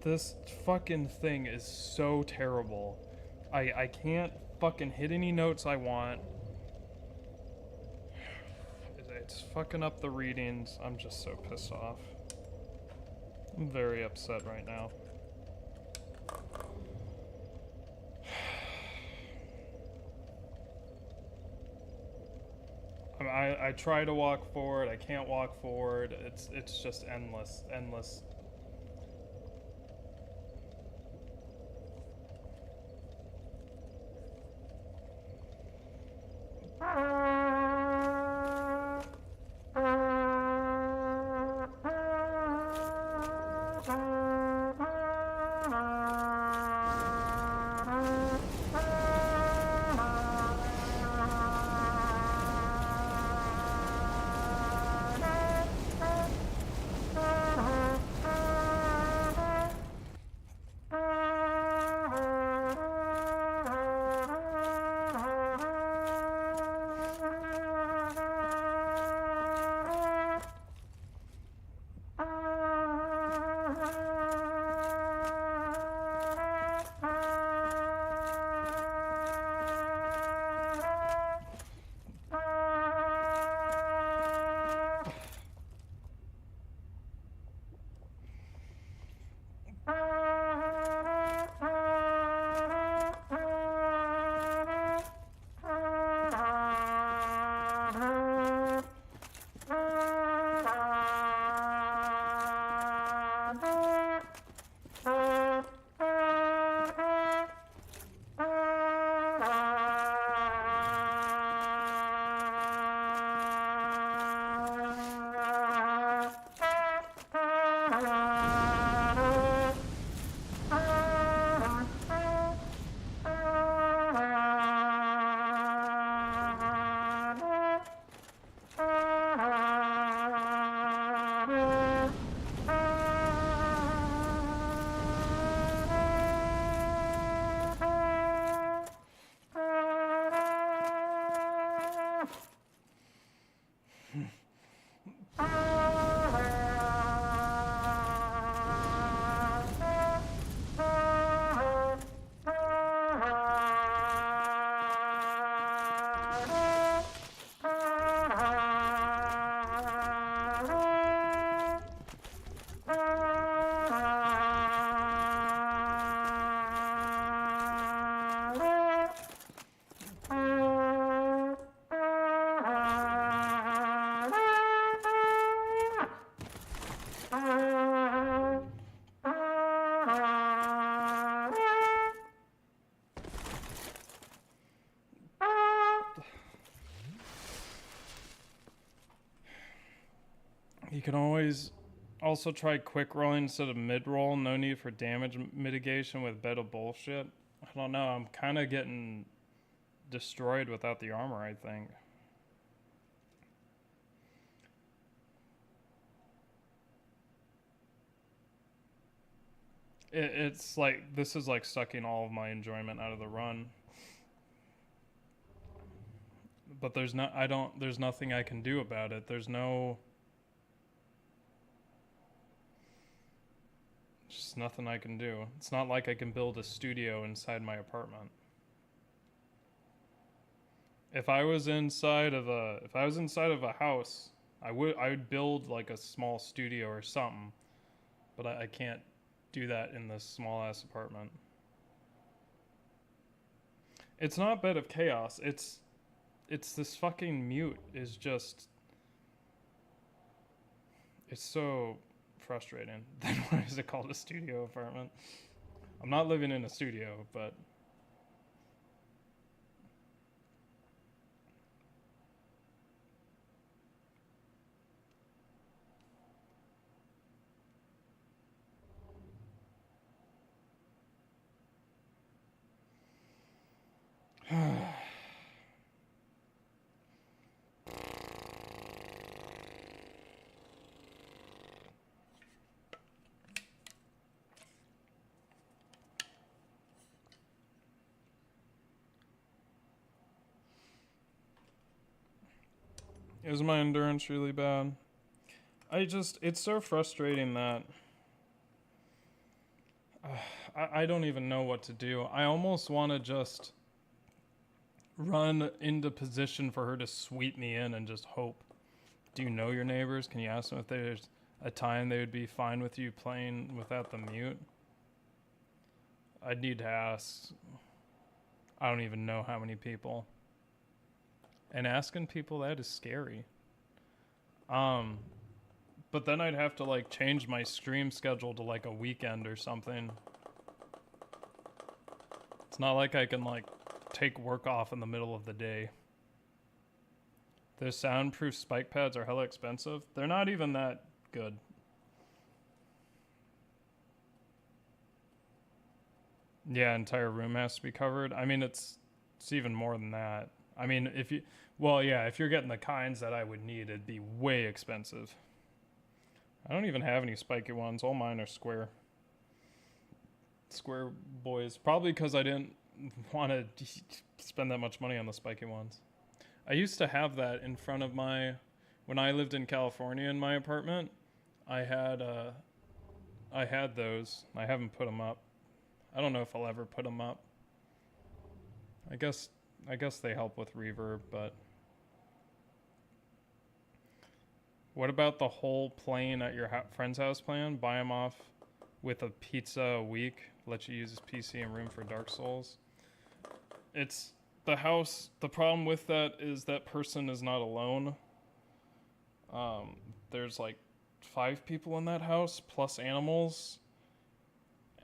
Speaker 1: This fucking thing is so terrible. I can't fucking hit any notes I want. It's fucking up the readings. I'm just so pissed off. I'm very upset right now. I try to walk forward. I can't walk forward. It's just endless. You can always also try quick rolling instead of mid roll. No need for damage mitigation with bed of bullshit. I don't know. I'm kind of getting destroyed without the armor, I think. It's like, this is like sucking all of my enjoyment out of the run. But there's nothing I can do about it. There's just nothing I can do. It's not like I can build a studio inside my apartment. If I was inside of a house, I would build like a small studio or something. But I can't do that in this small ass apartment. It's not Bed of Chaos. It's this fucking mute is just, it's so frustrating. Then why is it called a studio apartment? I'm not living in a studio, but is my endurance really bad? It's so frustrating that I don't even know what to do. I almost want to just run into position for her to sweep me in and just hope. Do you know your neighbors? Can you ask them if there's a time they would be fine with you playing without the mute? I'd need to ask. I don't even know how many people. And asking people that is scary. But then I'd have to like change my stream schedule to like a weekend or something. It's not like I can like take work off in the middle of the day. Those soundproof spike pads are hella expensive. They're not even that good. Yeah, entire room has to be covered. I mean, it's even more than that. I mean, if you're getting the kinds that I would need, it'd be way expensive. I don't even have any spiky ones. All mine are square. Square boys. Probably because I didn't want to spend that much money on the spiky ones. I used to have that in front of when I lived in California in my apartment, I had those. I haven't put them up. I don't know if I'll ever put them up. I guess they help with reverb, but what about the whole playing at your friend's house plan? Buy him off with a pizza a week, let you use his PC and room for Dark Souls. It's the house. The problem with that is that person is not alone. There's like 5 people in that house plus animals,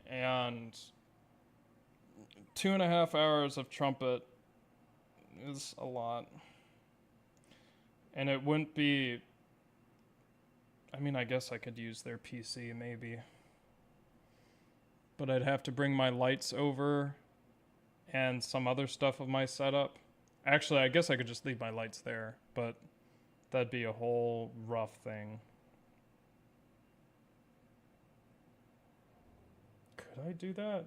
Speaker 1: and 2.5 hours of Trumpet is a lot. And it wouldn't be, I mean, I guess I could use their PC maybe, but I'd have to bring my lights over and some other stuff of my setup. Actually, I guess I could just leave my lights there, but that'd be a whole rough thing. Could I do that?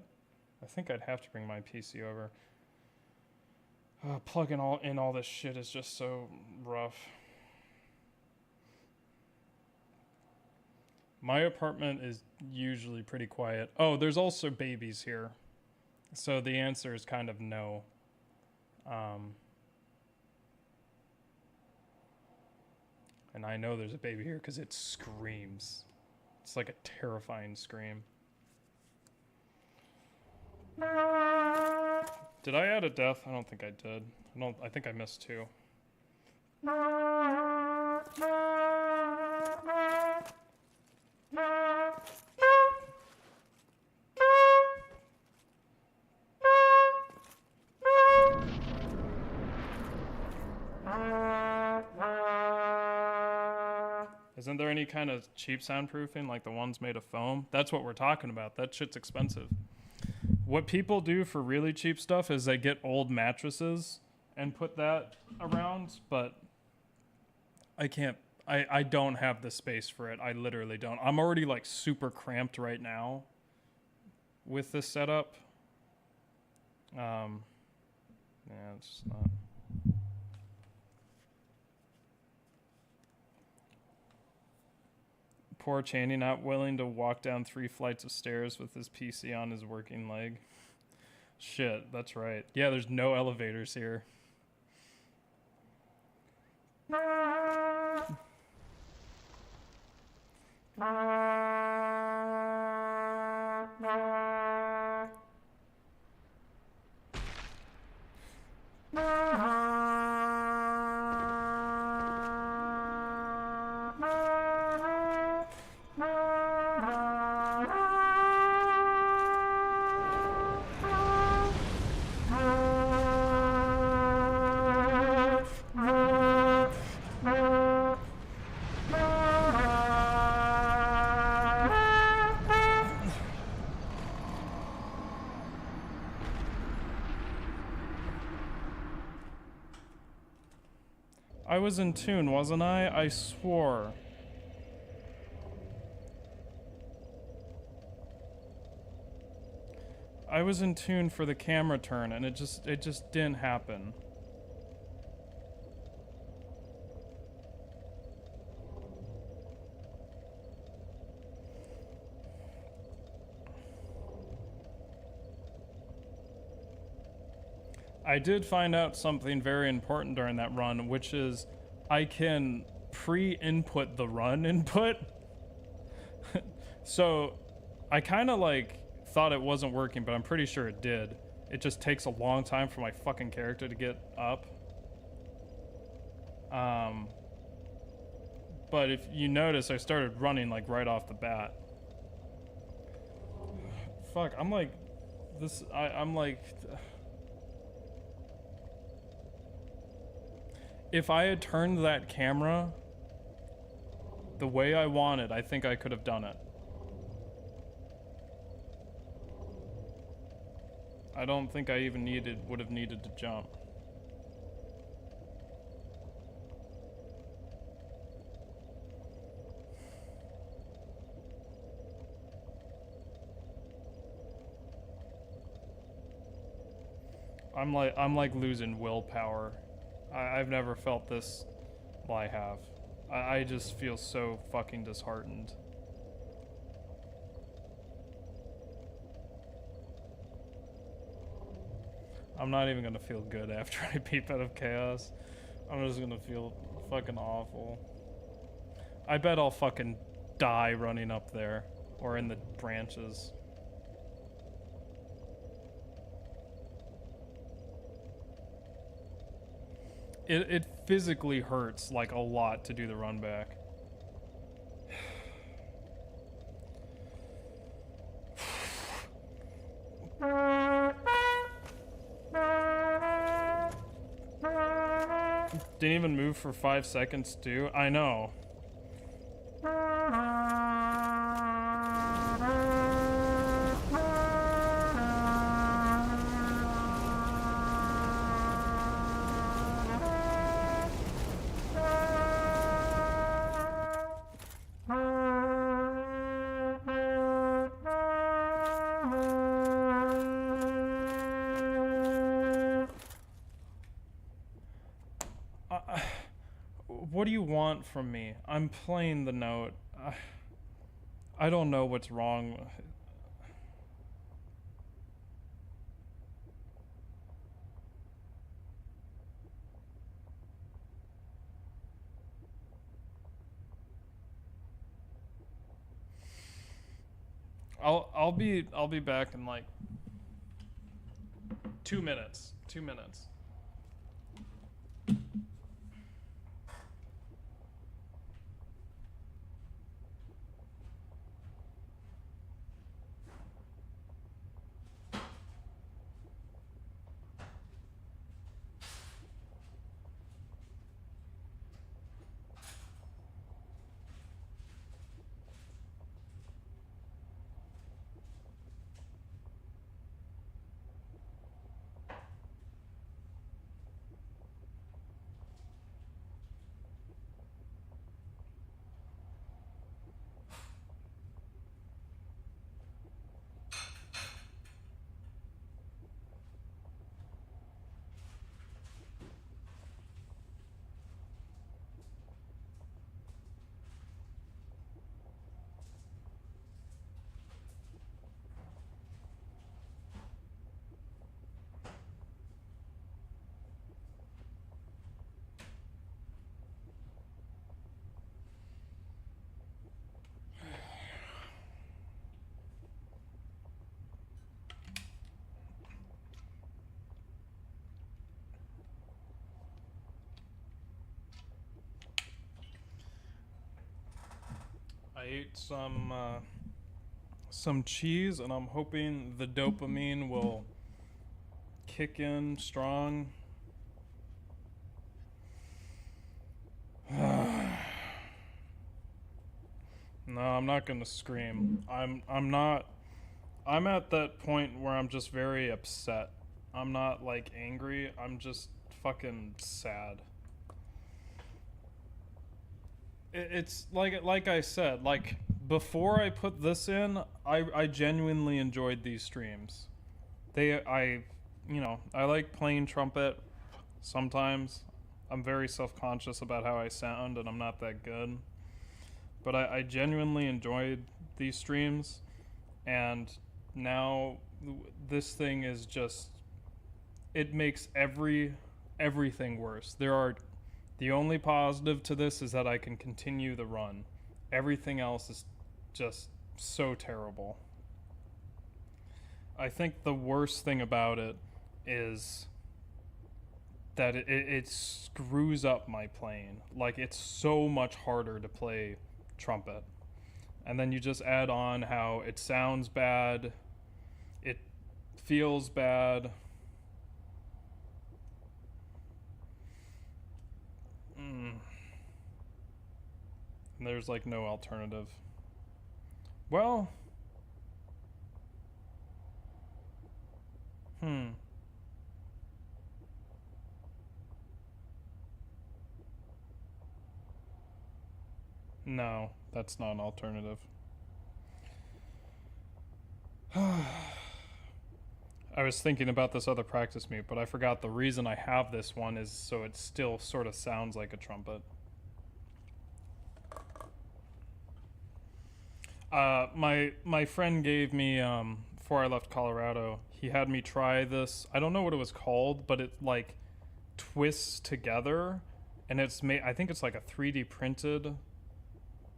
Speaker 1: I think I'd have to bring my PC over. Plugging all this shit is just so rough. My apartment is usually pretty quiet. Oh, there's also babies here. So the answer is kind of no. And I know there's a baby here because it screams. It's like a terrifying scream. Did I add a death? I don't think I did. I think I missed 2. Isn't there any kind of cheap soundproofing like the ones made of foam? That's what we're talking about. That shit's expensive. What people do for really cheap stuff is they get old mattresses and put that around, but I can't. I don't have the space for it. I literally don't. I'm already like super cramped right now with this setup. Yeah, it's just not. Poor Cheney not willing to walk down 3 flights of stairs with his PC on his working leg. Shit, that's right. Yeah, there's no elevators here. I was in tune, wasn't I? I swore. I was in tune for the camera turn and it just didn't happen. I did find out something very important during that run, which is I can pre-input the run input. So I kind of like thought it wasn't working, but I'm pretty sure it did. It just takes a long time for my fucking character to get up. But if you notice, I started running like right off the bat. Fuck, I'm like this. I'm like. If I had turned that camera the way I wanted, I think I could have done it. I don't think I even would have needed to jump. I'm like losing willpower. I've never felt this. Well, I have. I just feel so fucking disheartened. I'm not even gonna feel good after I peep out of chaos. I'm just gonna feel fucking awful. I bet I'll fucking die running up there or in the branches. It physically hurts like a lot to do the run back. Didn't even move for 5 seconds, too. I know. What do you want from me? I'm playing the note. I don't know what's wrong. I'll be back in like 2 minutes. 2 minutes. I ate some cheese, and I'm hoping the dopamine will kick in strong. No, I'm not gonna scream. I'm not. I'm at that point where I'm just very upset. I'm not like angry. I'm just fucking sad. It's like I said, like before I put this in, I genuinely enjoyed these streams. I like playing trumpet sometimes. I'm very self-conscious about how I sound, and I'm not that good. But I genuinely enjoyed these streams, and now this thing is just, it makes everything worse. The only positive to this is that I can continue the run. Everything else is just so terrible. I think the worst thing about it is that it screws up my playing. Like, it's so much harder to play trumpet. And then you just add on how it sounds bad, it feels bad. And there's like no alternative. Well, no, that's not an alternative. I was thinking about this other practice mute, but I forgot the reason I have this one is so it still sort of sounds like a trumpet. My friend gave me, before I left Colorado, he had me try this. I don't know what it was called, but it like twists together, and it's made, I think it's like a 3D printed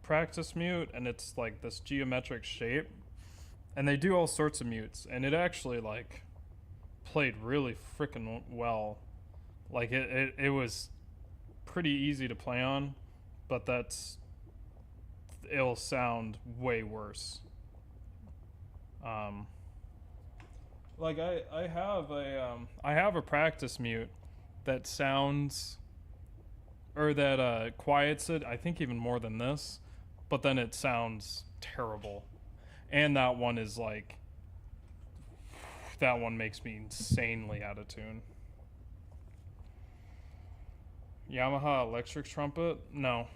Speaker 1: practice mute, and it's like this geometric shape. And they do all sorts of mutes, and it actually like played really freaking well. Like it was pretty easy to play on, but it'll sound way worse. Like I have a practice mute that sounds, or that quiets it, I think even more than this, but then it sounds terrible. And that one is like, that one makes me insanely out of tune. Yamaha electric trumpet? No.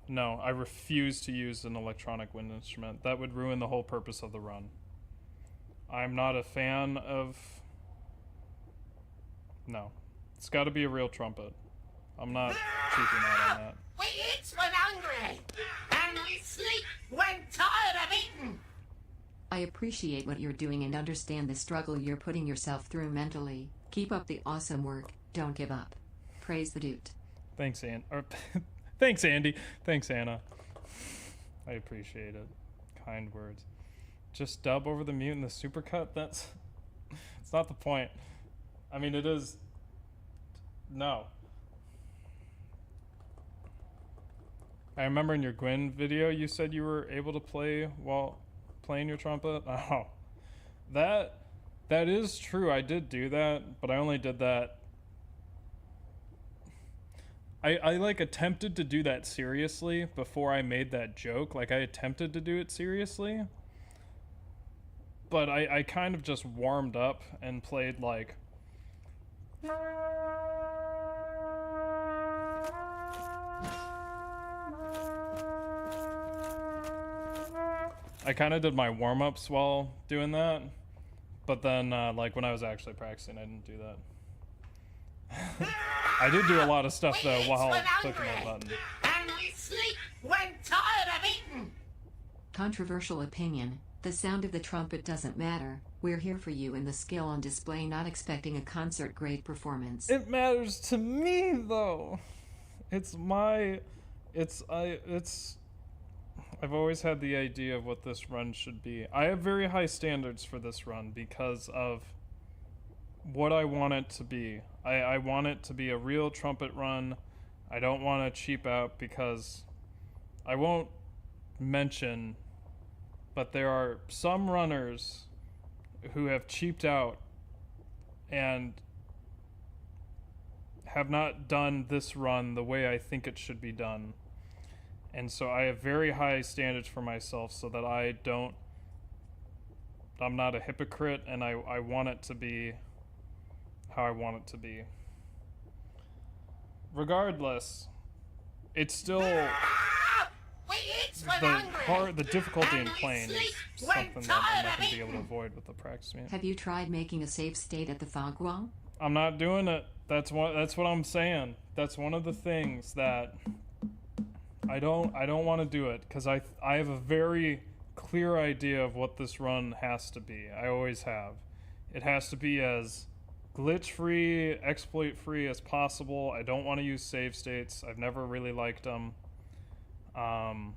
Speaker 1: No, I refuse to use an electronic wind instrument. That would ruin the whole purpose of the run. I'm not a fan of... No. It's gotta be a real trumpet. I'm not cheaping out on that.
Speaker 2: We eat when hungry, and we sleep when tired of eating.
Speaker 3: I appreciate what you're doing and understand the struggle you're putting yourself through mentally. Keep up the awesome work. Don't give up. Praise the dude.
Speaker 1: Thanks, Thanks, Andy. Thanks, Anna. I appreciate it. Kind words. Just dub over the mute in the supercut? It's not the point. I mean, it is... No. I remember in your Gwen video, you said you were able to play while playing your trumpet. Oh, that is true. I did do that, but I only did that. I like attempted to do that seriously before I made that joke. Like I attempted to do it seriously, but I kind of just warmed up and played like. I kind of did my warm-ups while doing that, but then like when I was actually practicing, I didn't do that. I did do a lot of stuff though while clicking that button.
Speaker 2: And we sleep when tired of eating.
Speaker 3: Controversial opinion. The sound of the trumpet doesn't matter. We're here for you and the skill on display, not expecting a concert-grade performance.
Speaker 1: It matters to me though. I've always had the idea of what this run should be. I have very high standards for this run because of what I want it to be. I want it to be a real trumpet run. I don't want to cheap out because I won't mention, but there are some runners who have cheaped out and have not done this run the way I think it should be done. And so I have very high standards for myself so that I'm not a hypocrite, and I want it to be how I want it to be. Regardless, it's still the difficulty in playing is something that I'm not going to be able to avoid with the practice mute.
Speaker 3: Have you tried making a save state at the Fogwall?
Speaker 1: I'm not doing it. That's what I'm saying. That's one of the things that I don't want to do it, because I have a very clear idea of what this run has to be. I always have. It has to be as glitch free, exploit free as possible. I don't want to use save states. I've never really liked them. I'm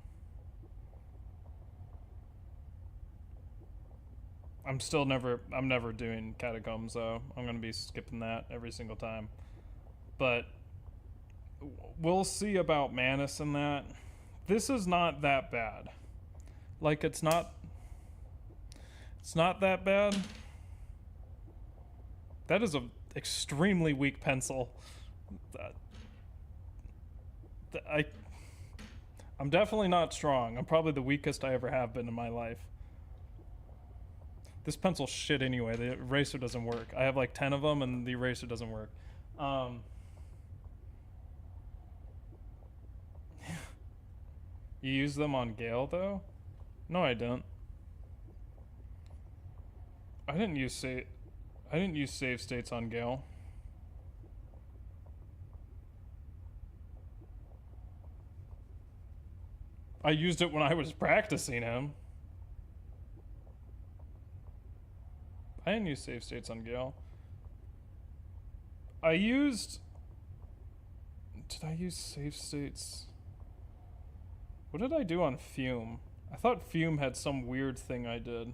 Speaker 1: never doing catacombs though. I'm gonna be skipping that every single time. But we'll see about Manus and that. This is not that bad. Like, it's not that bad. That is an extremely weak pencil. I'm definitely not strong. I'm probably the weakest I ever have been in my life. This pencil's shit anyway. The eraser doesn't work. I have like 10 of them and the eraser doesn't work. You use them on Gale though? No, I don't. I didn't use save states on Gale. I used it when I was practicing him. I didn't use save states on Gale. Did I use save states? What did I do on Fume? I thought Fume had some weird thing I did.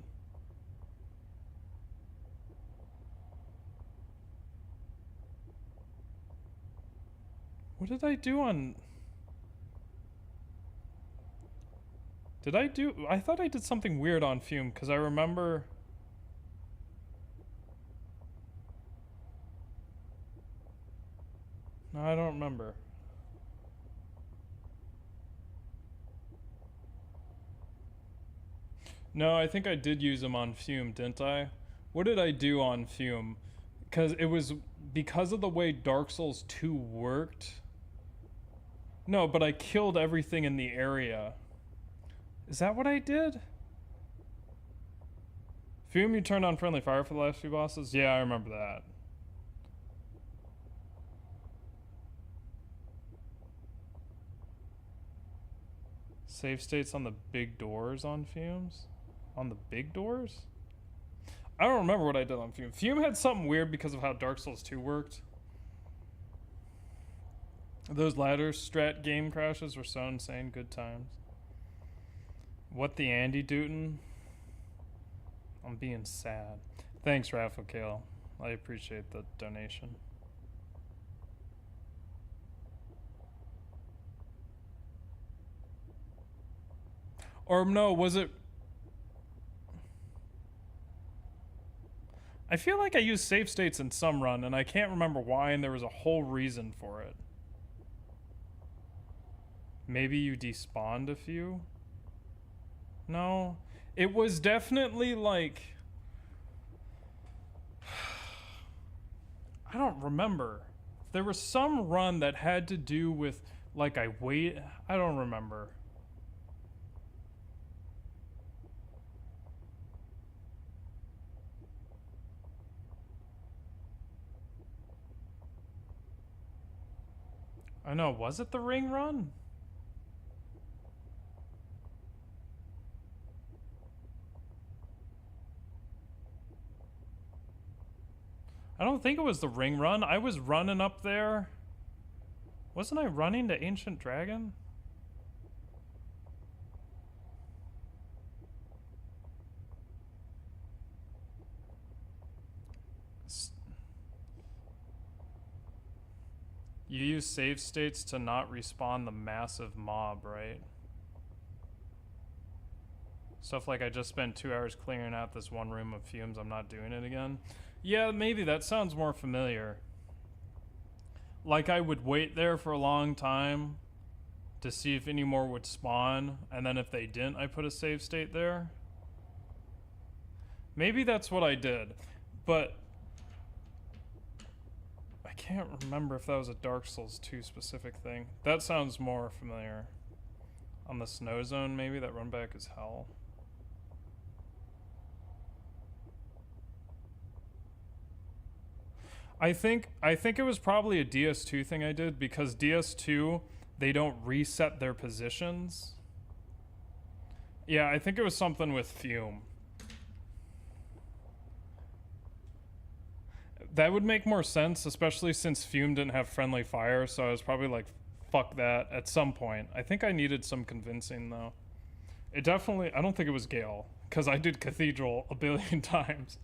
Speaker 1: What did I do on... I thought I did something weird on Fume, because I remember... No, I don't remember. No, I think I did use him on Fume, didn't I? What did I do on Fume? Because it was because of the way Dark Souls 2 worked. No, but I killed everything in the area. Is that what I did? Fume, you turned on friendly fire for the last few bosses? Yeah, I remember that. Save states on the big doors on Fumes? On the big doors? I don't remember what I did on Fume. Fume had something weird because of how Dark Souls 2 worked. Those ladder strat game crashes were so insane. Good times. What the Andy Dootin? I'm being sad. Thanks, Raphael. I appreciate the donation. Or no, was it... I feel like I used save states in some run, and I can't remember why, and there was a whole reason for it. Maybe you despawned a few? No. It was definitely like... I don't remember. There was some run that had to do with, like, I don't remember. I know, was it the ring run? I don't think it was the ring run. I was running up there. Wasn't I running to Ancient Dragon? You use save states to not respawn the massive mob, right? Stuff like, I just spent 2 hours clearing out this one room of fumes. I'm not doing it again. Yeah, maybe that sounds more familiar. Like I would wait there for a long time to see if any more would spawn, and then if they didn't, I put a save state there. Maybe that's what I did, but I can't remember if that was a Dark Souls 2 specific thing. That sounds more familiar. On the snow zone, maybe that run back is hell. I think it was probably a DS2 thing I did, because DS2 they don't reset their positions. Yeah, I think it was something with Fume. That would make more sense, especially since Fume didn't have friendly fire, so I was probably like, fuck that at some point. I think I needed some convincing though. It definitely, I don't think it was Gale, because I did Cathedral a billion times.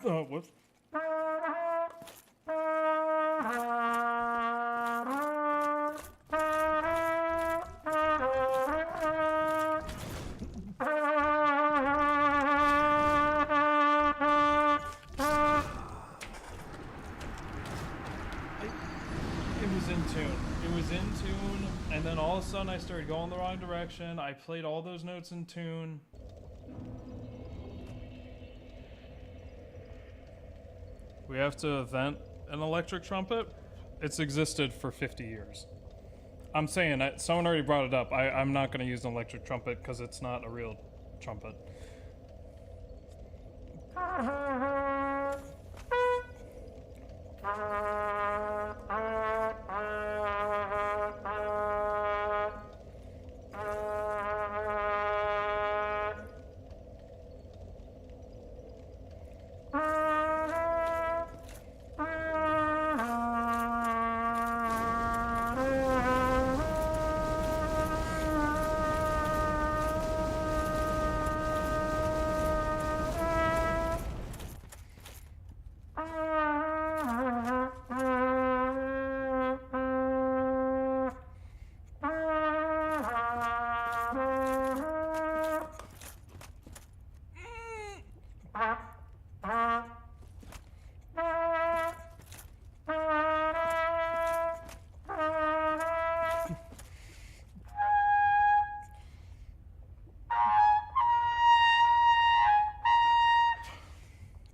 Speaker 1: Oh, whoops. And then all of a sudden I started going the wrong direction. I played all those notes in tune. We have to invent an electric trumpet? It's existed for 50 years. I'm saying that someone already brought it up. I'm not going to use an electric trumpet because it's not a real trumpet.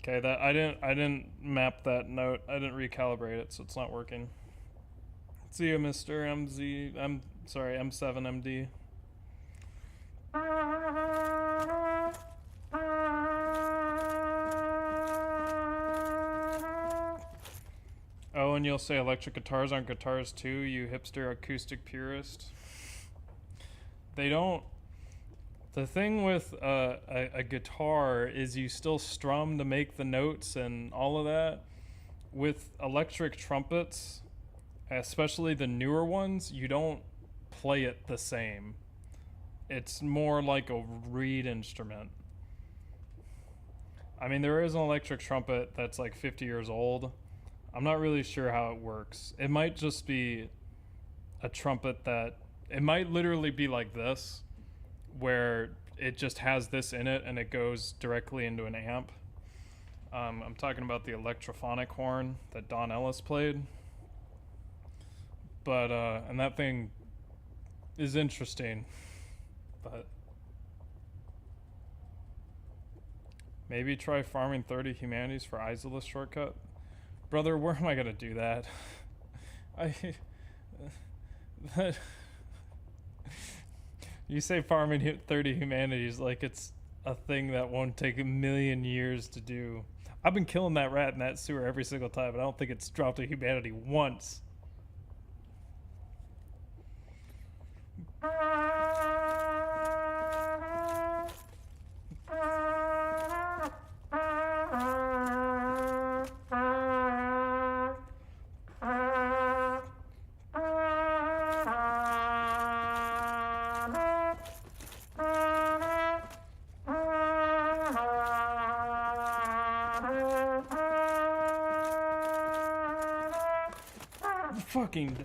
Speaker 1: Okay, that I didn't map that note. I didn't recalibrate it, so it's not working. See you, Mr. MZ. I'm sorry, M7MD. Oh, and you'll say electric guitars aren't guitars too, you hipster acoustic purist. They don't. The thing with a guitar is you still strum to make the notes and all of that. With electric trumpets, especially the newer ones, you don't play it the same. It's more like a reed instrument. I mean, there is an electric trumpet that's like 50 years old, I'm not really sure how it works. It might just be a trumpet that it might literally be like this, where it just has this in it and it goes directly into an amp. I'm talking about the electrophonic horn that Don Ellis played. But and that thing is interesting. But maybe try farming 30 humanities for Isolus shortcut. Brother, where am I gonna do that? That you say farming 30 humanities like it's a thing that won't take a million years to do. I've been killing that rat in that sewer every single time, and I don't think it's dropped a humanity once. Fucking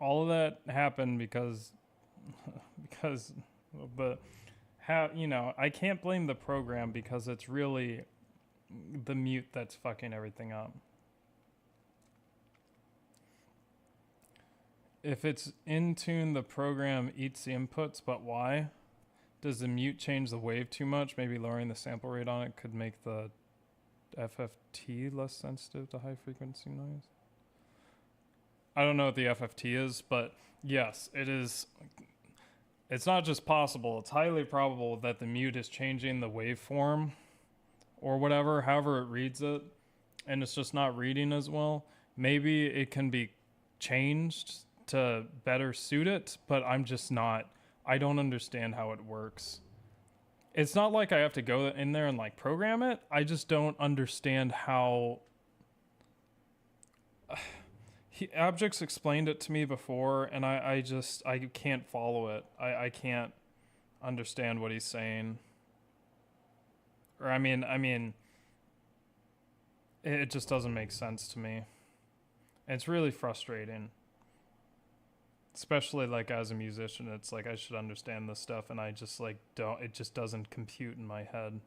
Speaker 1: all of that happened because but how, you know, I can't blame the program because it's really the mute that's fucking everything up. If it's in tune, the program eats the inputs, but why? Does the mute change the wave too much? Maybe lowering the sample rate on it could make the FFT less sensitive to high frequency noise. I don't know what the FFT is, but yes, it is. It's not just possible, it's highly probable that the mute is changing the waveform or whatever, however it reads it, and it's just not reading as well. Maybe it can be changed to better suit it, but I don't understand how it works. It's not like I have to go in there and like program it. I just don't understand how. Abject's explained it to me before, and I can't follow it. I can't understand what he's saying. Or I mean, it just doesn't make sense to me. It's really frustrating. Especially like as a musician, it's like I should understand this stuff, and I just like don't. It just doesn't compute in my head.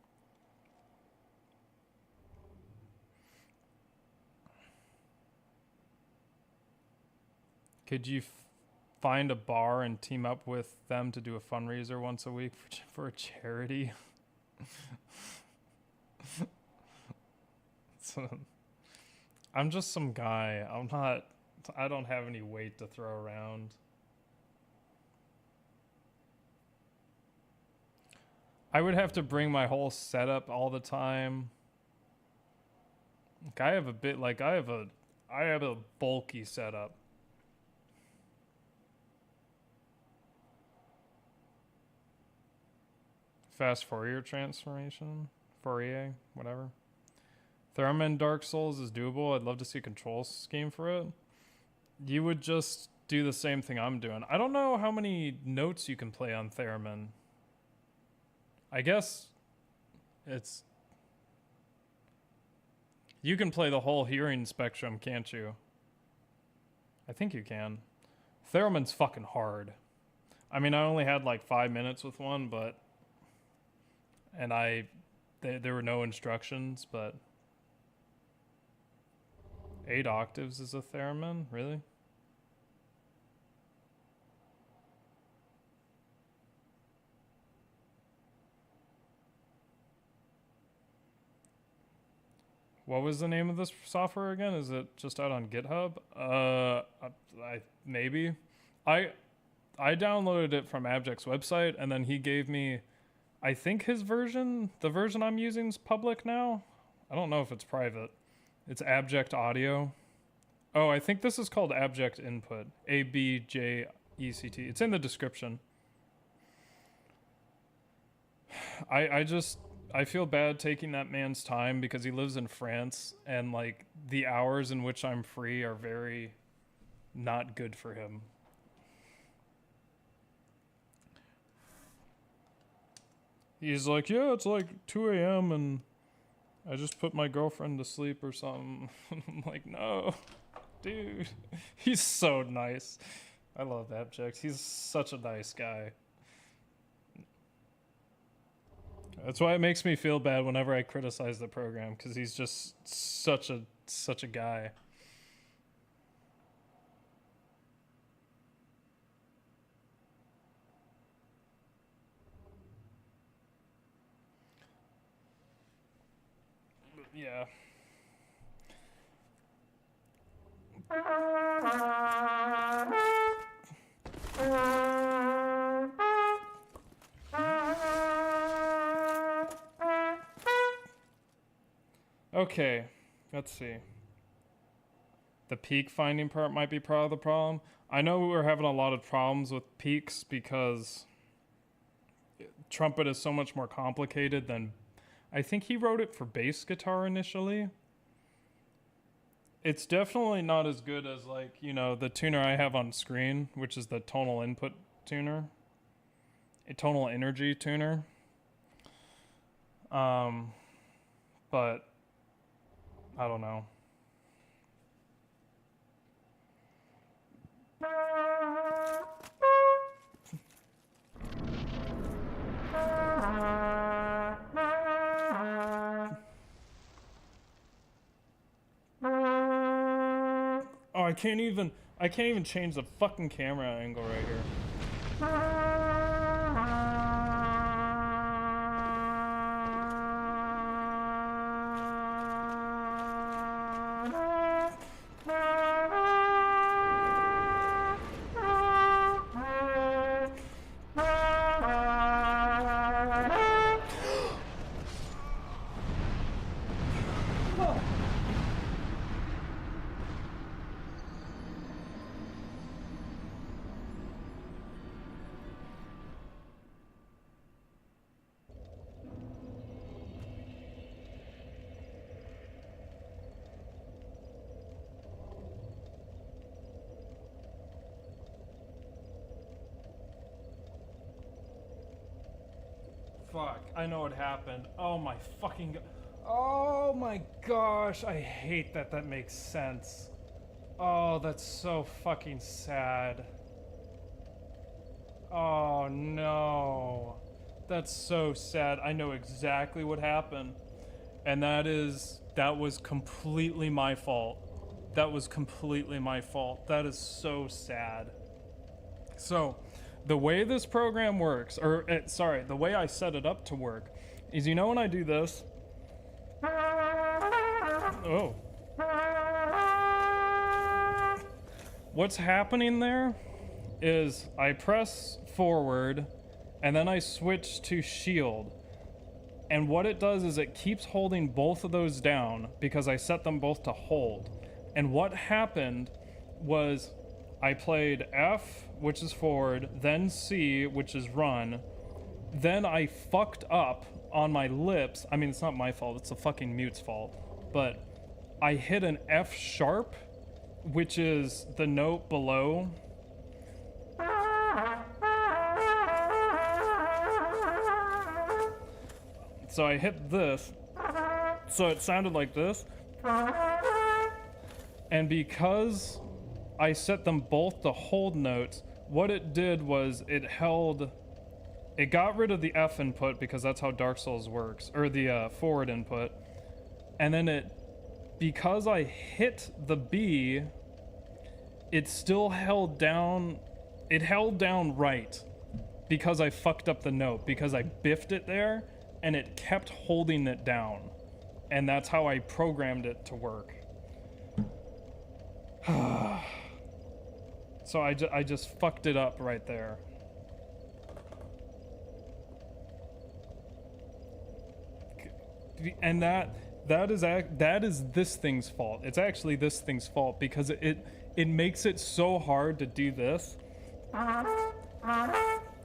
Speaker 1: Could you find a bar and team up with them to do a fundraiser once a week for a charity? So, I'm just some guy. I don't have any weight to throw around. I would have to bring my whole setup all the time. Like I have a bulky setup. Fast Fourier transformation, Fourier, whatever. Theremin Dark Souls is doable. I'd love to see a control scheme for it. You would just do the same thing I'm doing. I don't know how many notes you can play on Theremin. I guess it's... You can play the whole hearing spectrum, can't you? I think you can. Theremin's fucking hard. I mean, I only had like 5 minutes with one, but... And there were no instructions, but... 8 octaves is a theremin? Really? What was the name of this software again? Is it just out on GitHub? Maybe. I downloaded it from Abject's website, and then he gave me, I think his version, the version I'm using is public now. I don't know if it's private. It's Abject Audio. Oh, I think this is called Abject Input. Abject. It's in the description. I feel bad taking that man's time because he lives in France and like the hours in which I'm free are very not good for him. He's like, yeah, it's like 2 a.m. and I just put my girlfriend to sleep or something. I'm like, no, dude. He's so nice. I love Abject. He's such a nice guy. That's why it makes me feel bad whenever I criticize the program, because he's just such a guy. Yeah. Okay, let's see. The peak finding part might be part of the problem. I know we're having a lot of problems with peaks because Trumpet is so much more complicated than... I think he wrote it for bass guitar initially. It's definitely not as good as, like, you know, the tuner I have on screen, which is the tonal input tuner. A tonal energy tuner. But I don't know. Oh, I can't even change the fucking camera angle right here. Fuck, I know what happened. Oh my fucking oh my gosh, I hate that that makes sense. Oh, that's so fucking sad. Oh no. That's so sad. I know exactly what happened. And that was completely my fault. That was completely my fault. That is so sad. So, the way this program works, the way I set it up to work, is, you know, when I do this. Oh. What's happening there is I press forward and then I switch to shield. And what it does is it keeps holding both of those down because I set them both to hold. And what happened was I played F, which is forward, then C, which is run. Then I fucked up on my lips. I mean, it's not my fault, it's the fucking mute's fault. But I hit an F sharp, which is the note below. So I hit this, so it sounded like this. And because I set them both to hold notes, what it did was it got rid of the F input because that's how Dark Souls works, or the forward input. And then because I hit the B, it still held down right because I fucked up the note, because I biffed it there and it kept holding it down. And that's how I programmed it to work. So I just fucked it up right there. And that is this thing's fault. It's actually this thing's fault because it makes it so hard to do this.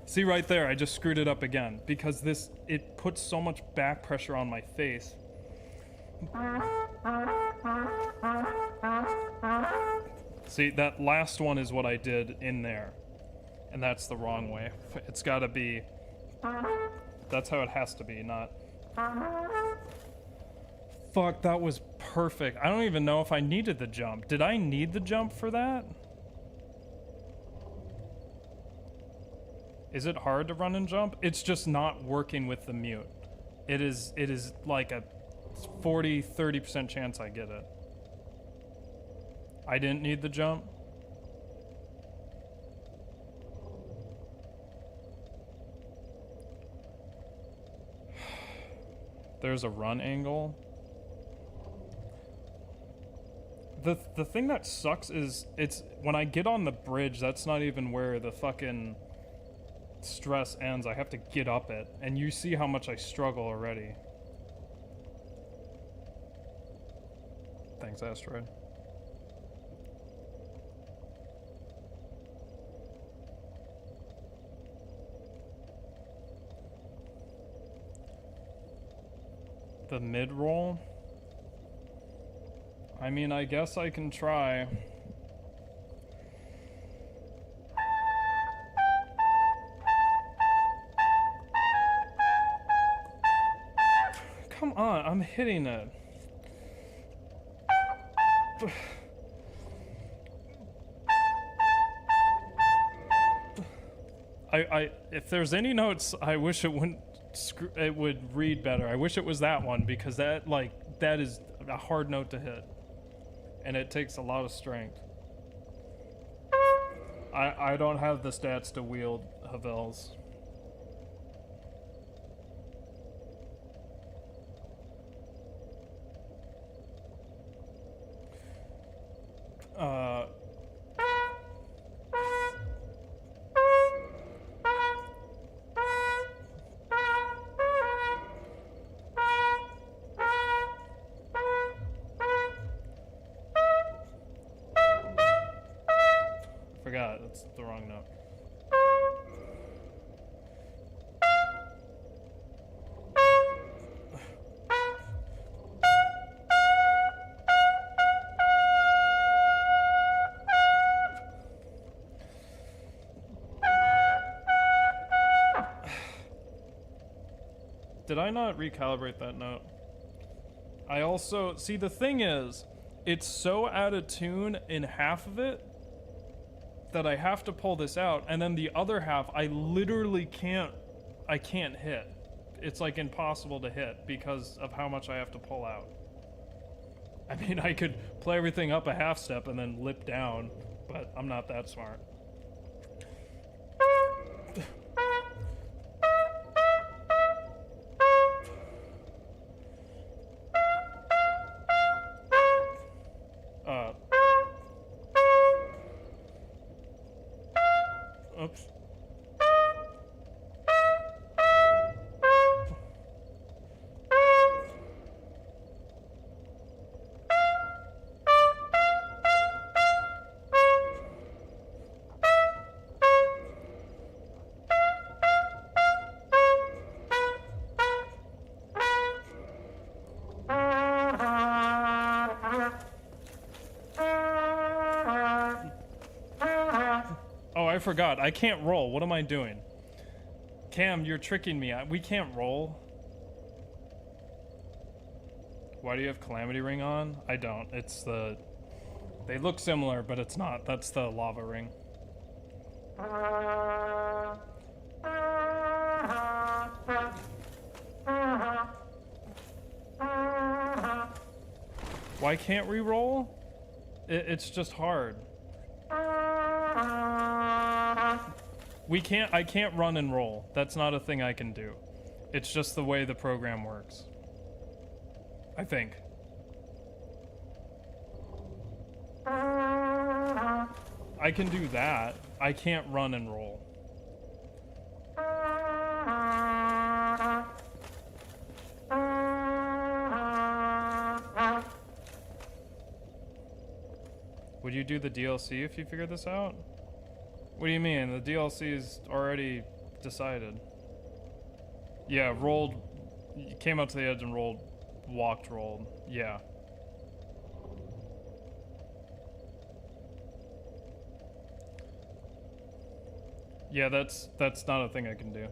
Speaker 1: See right there, I just screwed it up again because it puts so much back pressure on my face. See, that last one is what I did in there. And that's the wrong way. It's gotta be... That's how it has to be, not... Fuck, that was perfect. I don't even know if I needed the jump. Did I need the jump for that? Is it hard to run and jump? It's just not working with the mute. It is like a 40-30% chance I get it. I didn't need the jump. There's a run angle. The thing that sucks is it's when I get on the bridge, that's not even where the fucking stress ends. I have to get up it, and you see how much I struggle already. Thanks, Asteroid. The mid-roll? I mean, I guess I can try. Come on, I'm hitting it. If there's any notes, I wish it wouldn't. It would read better. I wish it was that one because that is a hard note to hit, and it takes a lot of strength. I don't have the stats to wield Havels. Forgot, that's the wrong note. Did I not recalibrate that note? I also, see the thing is, it's so out of tune in half of it that I have to pull this out, and then the other half I literally can't hit. It's like impossible to hit because of how much I have to pull out. I mean, I could play everything up a half step and then lip down, but I'm not that smart. Oops. I forgot. I can't roll. What am I doing? Cam, you're tricking me. We can't roll. Why do you have Calamity Ring on? I don't. It's the... They look similar, but it's not. That's the lava ring. Why can't we roll? It's just hard. I can't run and roll. That's not a thing I can do. It's just the way the program works. I think. I can do that. I can't run and roll. Would you do the DLC if you figured this out? What do you mean? The DLC is already decided. Yeah, rolled. You came out to the edge and rolled. Walked, rolled. Yeah. Yeah, that's not a thing I can do.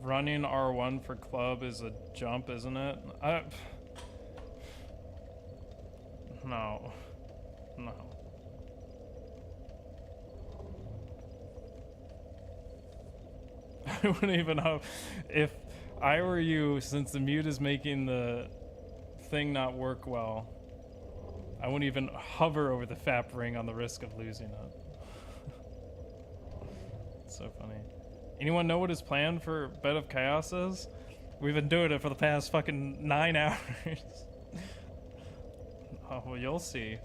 Speaker 1: Running R1 for club is a jump, isn't it? No. No. I wouldn't even know if I were you, since the mute is making the thing not work well. I wouldn't even hover over the FAP ring on the risk of losing it. It's so funny. Anyone know what his plan for Bed of Chaos is? We've been doing it for the past fucking 9 hours. Oh, well, you'll see.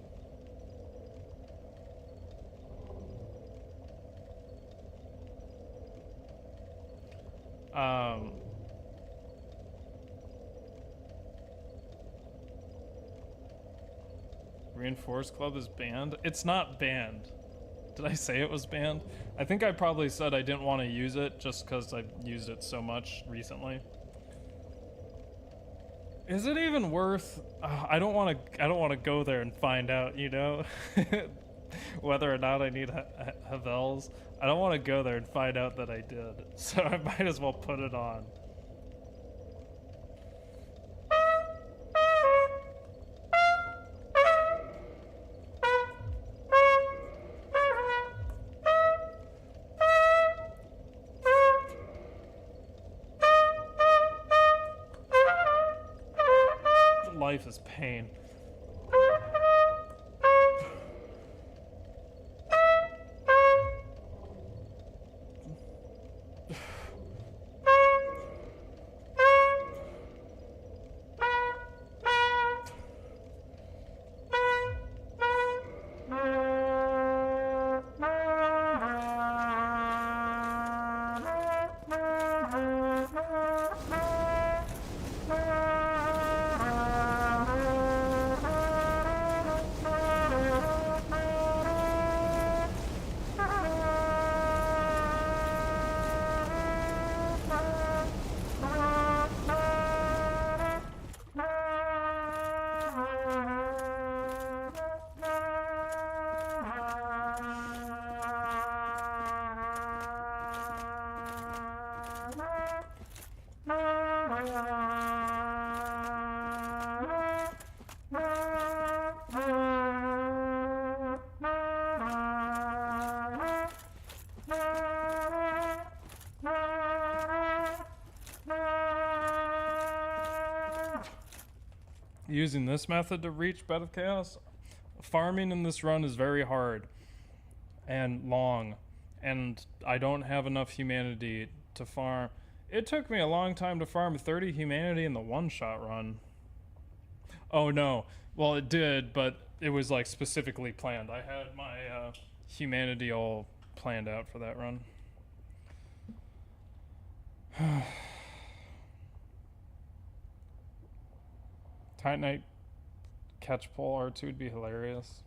Speaker 1: Reinforced Club is banned? It's not banned. Did I say it was banned? I think I probably said I didn't want to use it just because I've used it so much recently. Is it even worth? I don't want to go there and find out, you know, whether or not I need Havels. I don't want to go there and find out that I did, so I might as well put it on. Life is pain. Using this method to reach Bed of Chaos, farming in this run is very hard and long, and I don't have enough humanity to farm. It took me a long time to farm 30 humanity in the one-shot run. Oh no, well it did, but it was like specifically planned. I had my humanity all planned out for that run. Titanite catch pole R2 would be hilarious.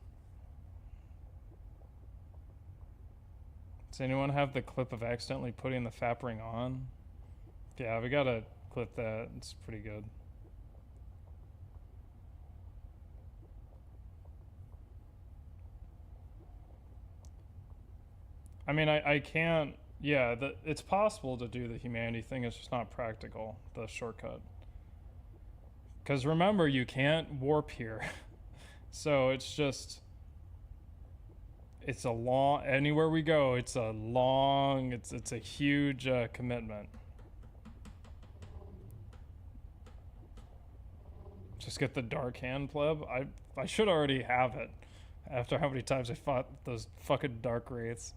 Speaker 1: Does anyone have the clip of accidentally putting the FAP ring on? Yeah, we gotta clip that. It's pretty good. I mean, I can't... Yeah, it's possible to do the humanity thing. It's just not practical, the shortcut. Because remember, you can't warp here. So it's just... It's a long... Anywhere we go, it's a long... It's a huge commitment. Just get the dark hand pleb. I should already have it. After how many times I fought those fucking dark wraiths.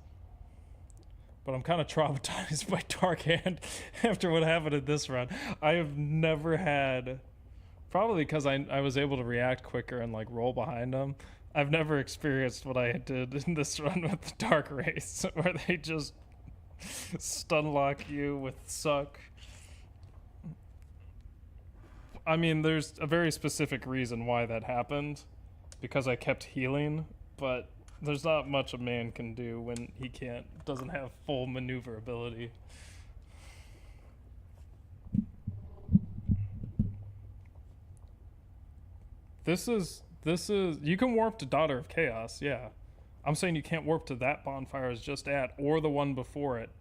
Speaker 1: But I'm kind of traumatized by dark hand after what happened in this run. I have never had... Probably because I was able to react quicker and like roll behind them. I've never experienced what I did in this run with the dark wraiths, where they just stun lock you with suck. I mean, there's a very specific reason why that happened, because I kept healing, but there's not much a man can do when he doesn't have full maneuverability. This is, you can warp to Daughter of Chaos, yeah. I'm saying you can't warp to that bonfire is just at, or the one before it.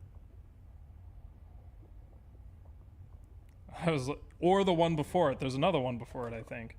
Speaker 1: Or the one before it. There's another one before it, I think.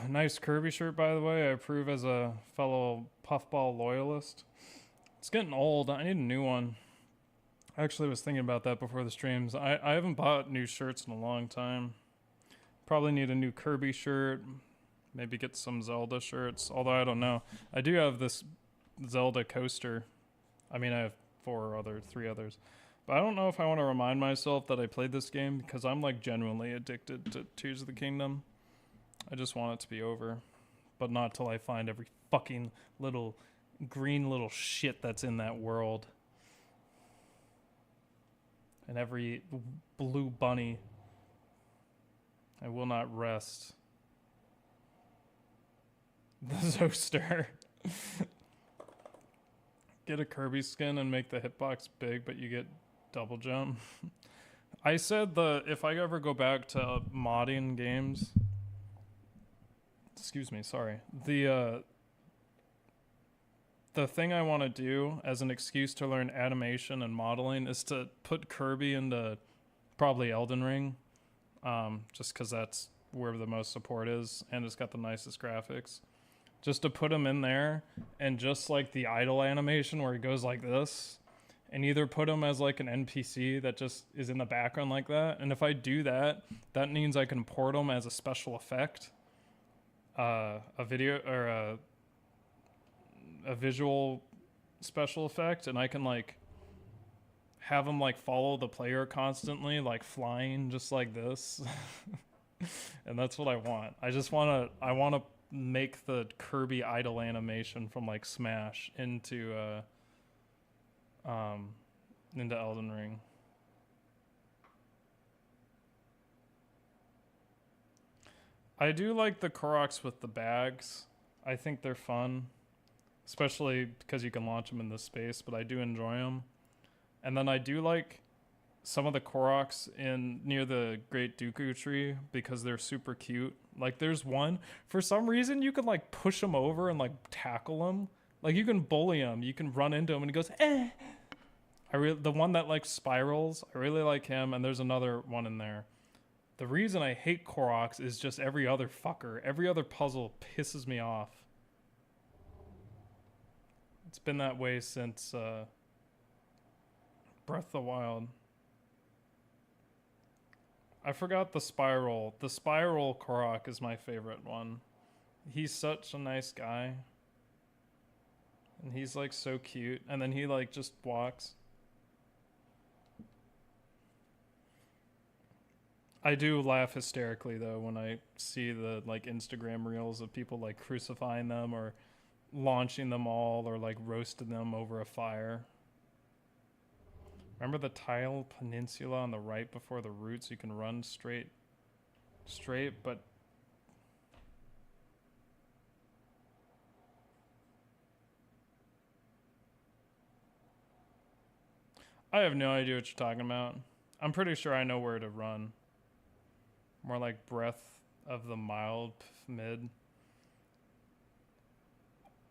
Speaker 1: Nice Kirby shirt, by the way. I approve as a fellow puffball loyalist. It's getting old. I need a new one. I actually was thinking about that before the streams. I haven't bought new shirts in a long time. Probably need a new Kirby shirt. Maybe get some Zelda shirts. Although I don't know. I do have this Zelda coaster. I mean, I have 3 others. But I don't know if I want to remind myself that I played this game, because I'm like genuinely addicted to Tears of the Kingdom. I just want it to be over, but not till I find every fucking little green little shit that's in that world. And every blue bunny. I will not rest. The Zoster. Get a Kirby skin and make the hitbox big, but you get double jump. I said if I ever go back to modding games... Excuse me, sorry. The thing I want to do as an excuse to learn animation and modeling is to put Kirby into probably Elden Ring, just because that's where the most support is, and it's got the nicest graphics. Just to put him in there, and just like the idle animation where he goes like this, and either put him as like an NPC that just is in the background like that, and if I do that, that means I can port him as a special effect. A video or a visual special effect, and I can like have him like follow the player constantly, like flying just like this. And that's what I want. I want to make the Kirby idle animation from like Smash into Elden Ring. I do like the Koroks with the bags. I think they're fun, especially because you can launch them in this space, but I do enjoy them. And then I do like some of the Koroks in near the Great Dooku tree because they're super cute. Like there's one, for some reason you can like push him over and like tackle him. Like you can bully him, you can run into him and he goes, eh. The one that like spirals, I really like him, and there's another one in there. The reason I hate Koroks is just every other fucker. Every other puzzle pisses me off. It's been that way since Breath of the Wild. I forgot the spiral. The spiral Korok is my favorite one. He's such a nice guy. And he's like so cute. And then he like just walks. I do laugh hysterically though when I see the like Instagram reels of people like crucifying them or launching them all or like roasting them over a fire. Remember the tile peninsula on the right before the roots? You can run straight, but I have no idea what you're talking about. I'm pretty sure I know where to run. More like Breath of the Mild mid.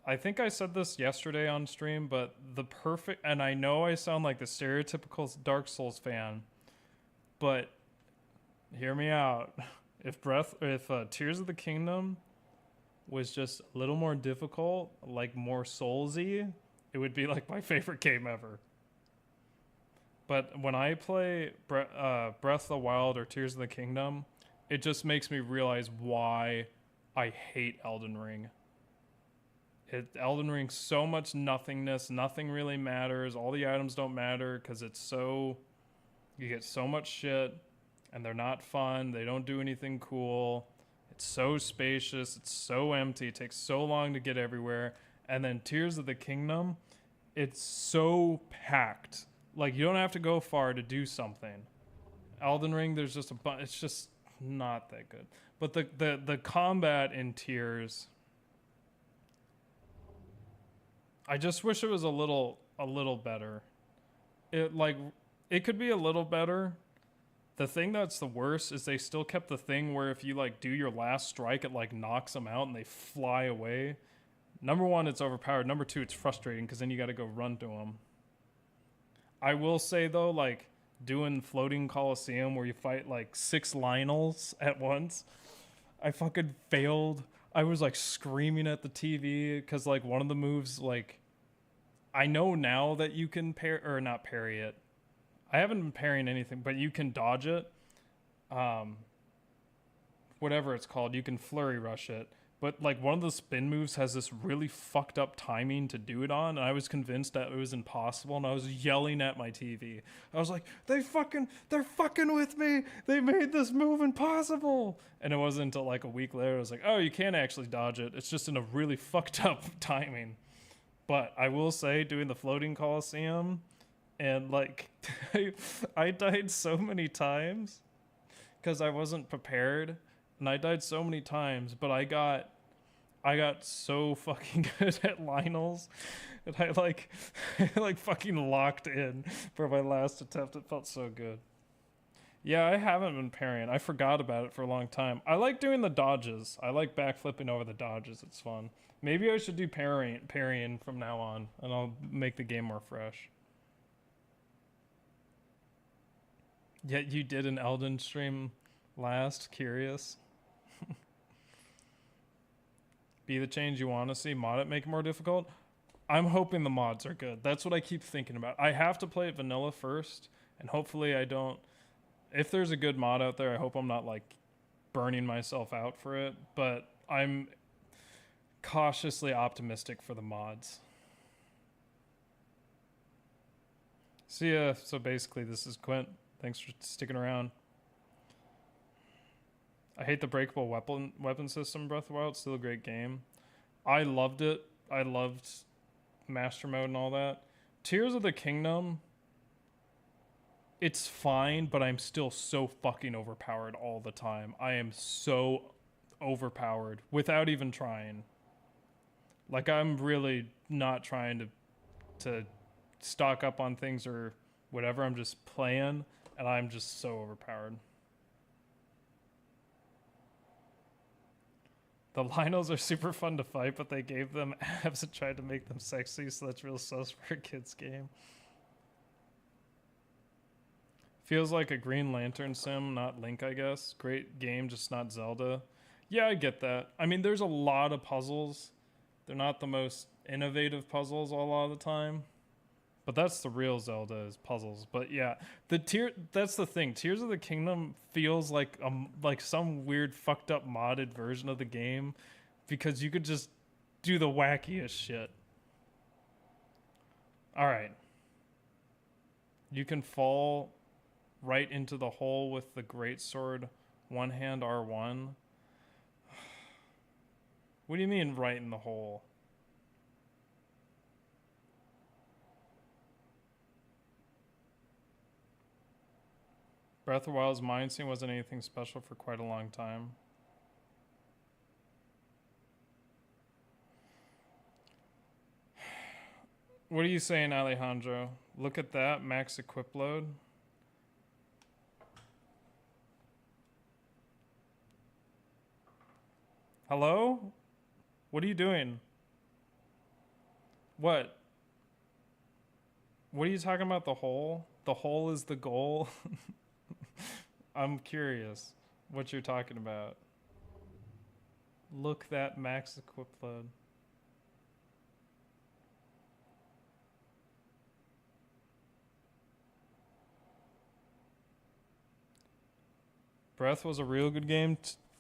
Speaker 1: I think I said this yesterday on stream, but and I know I sound like the stereotypical Dark Souls fan, but hear me out. If Tears of the Kingdom was just a little more difficult, like more Soulsy, it would be like my favorite game ever. But when I play Breath of the Wild or Tears of the Kingdom, it just makes me realize why I hate Elden Ring. Elden Ring's so much nothingness. Nothing really matters. All the items don't matter because you get so much shit and they're not fun. They don't do anything cool. It's so spacious. It's so empty. It takes so long to get everywhere. And then Tears of the Kingdom, it's so packed. Like you don't have to go far to do something. Elden Ring, there's just it's just not that good. But the combat in Tears, I just wish it was a little better. It could be a little better. The thing that's the worst is they still kept the thing where if you like do your last strike, it like knocks them out and they fly away. Number one, it's overpowered. Number two, it's frustrating because then you got to go run to them. I will say though, like doing Floating Coliseum where you fight like 6 Lionels at once, I fucking failed. I was like screaming at the TV because like one of the moves, like I know now that you can not parry it. I haven't been parrying anything, but you can dodge it. Whatever it's called, you can flurry rush it. But like one of the spin moves has this really fucked up timing to do it on, and I was convinced that it was impossible, and I was yelling at my TV. I was like, they're fucking with me. They made this move impossible. And it wasn't until like a week later I was like, oh, you can actually dodge it. It's just in a really fucked up timing. But I will say, doing the Floating Coliseum, and like I died so many times because I wasn't prepared. And I died so many times, but I got so fucking good at Lionels, and I like fucking locked in for my last attempt. It felt so good. Yeah, I haven't been parrying. I forgot about it for a long time. I like doing the dodges. I like backflipping over the dodges. It's fun. Maybe I should do parrying from now on, and I'll make the game more fresh. Yeah, you did an Elden stream last. Curious. Be the change you want to see. Mod it, make it more difficult. I'm hoping the mods are good. That's what I keep thinking about. I have to play it vanilla first, and hopefully I don't. If there's a good mod out there, I hope I'm not like burning myself out for it. But I'm cautiously optimistic for the mods. See ya. So basically, this is Quint. Thanks for sticking around. I hate the breakable weapon system in Breath of the Wild. It's still a great game. I loved it. I loved Master Mode and all that. Tears of the Kingdom, it's fine, but I'm still so fucking overpowered all the time. I am so overpowered without even trying. Like, I'm really not trying to stock up on things or whatever. I'm just playing, and I'm just so overpowered. The Lionels are super fun to fight, but they gave them abs and tried to make them sexy, so that's real sus for a kid's game. Feels like a Green Lantern sim, not Link, I guess. Great game, just not Zelda. Yeah, I get that. I mean, there's a lot of puzzles. They're not the most innovative puzzles a lot of the time. But that's the real Zelda, is puzzles. But yeah, that's the thing. Tears of the Kingdom feels like some weird fucked up modded version of the game, because you could just do the wackiest shit. All right. You can fall right into the hole with the greatsword, one hand R1. What do you mean right in the hole? Breath of the Wild's mine scene wasn't anything special for quite a long time. What are you saying, Alejandro? Look at that, max equip load. Hello? What are you doing? What? What are you talking about, the hole? The hole is the goal? I'm curious what you're talking about. Look, that max equip load. Breath was a real good game.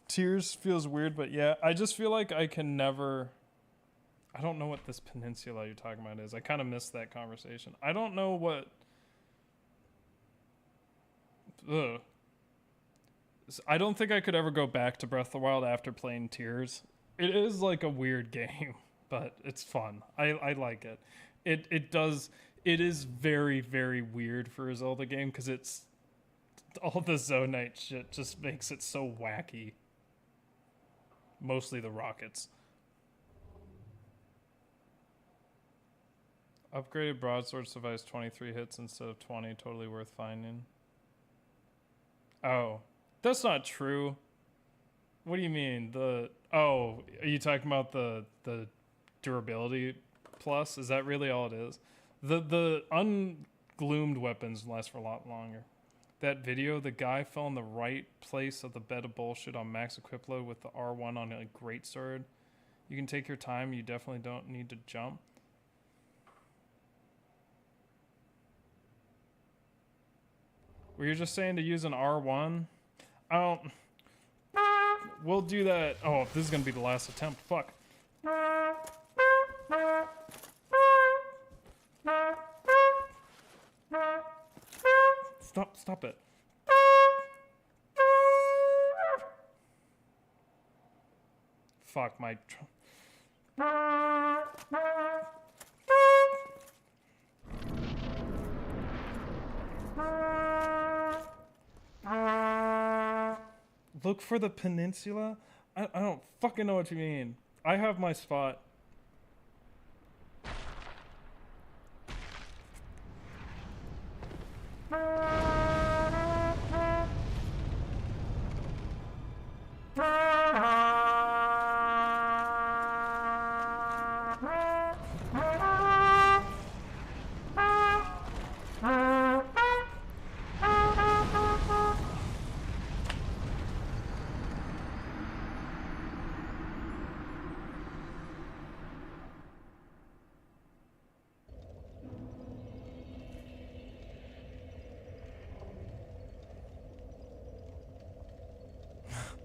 Speaker 1: Tears feels weird, but yeah, I just feel like I can never... I don't know what this peninsula you're talking about is. I kind of missed that conversation. I don't know what... Ugh. I don't think I could ever go back to Breath of the Wild after playing Tears. It is like a weird game, but it's fun. I like it. It is very, very weird for a Zelda game, because it's... all the Zonite shit just makes it so wacky. Mostly the rockets. Upgraded broadsword survives 23 hits instead of 20. Totally worth finding. Oh, that's not true. What do you mean? Are you talking about the durability plus? Is that really all it is? The ungloomed weapons last for a lot longer. That video, the guy fell in the right place of the bed of bullshit on max equip load with the R1 on a greatsword. You can take your time. You definitely don't need to jump. Were you just saying to use an R1? We'll do that. Oh, this is going to be the last attempt. Fuck. Stop it. Fuck, my... Look for the peninsula? I don't fucking know what you mean. I have my spot.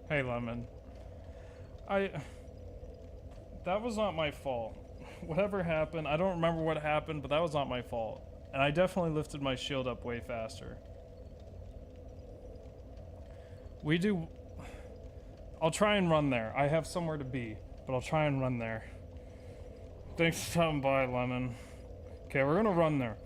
Speaker 1: Hey, Lemon. That was not my fault. Whatever happened, I don't remember what happened, but that was not my fault. And I definitely lifted my shield up way faster. We do... I'll try and run there. I have somewhere to be, but I'll try and run there. Thanks for stopping by, Lemon. Okay, we're gonna run there.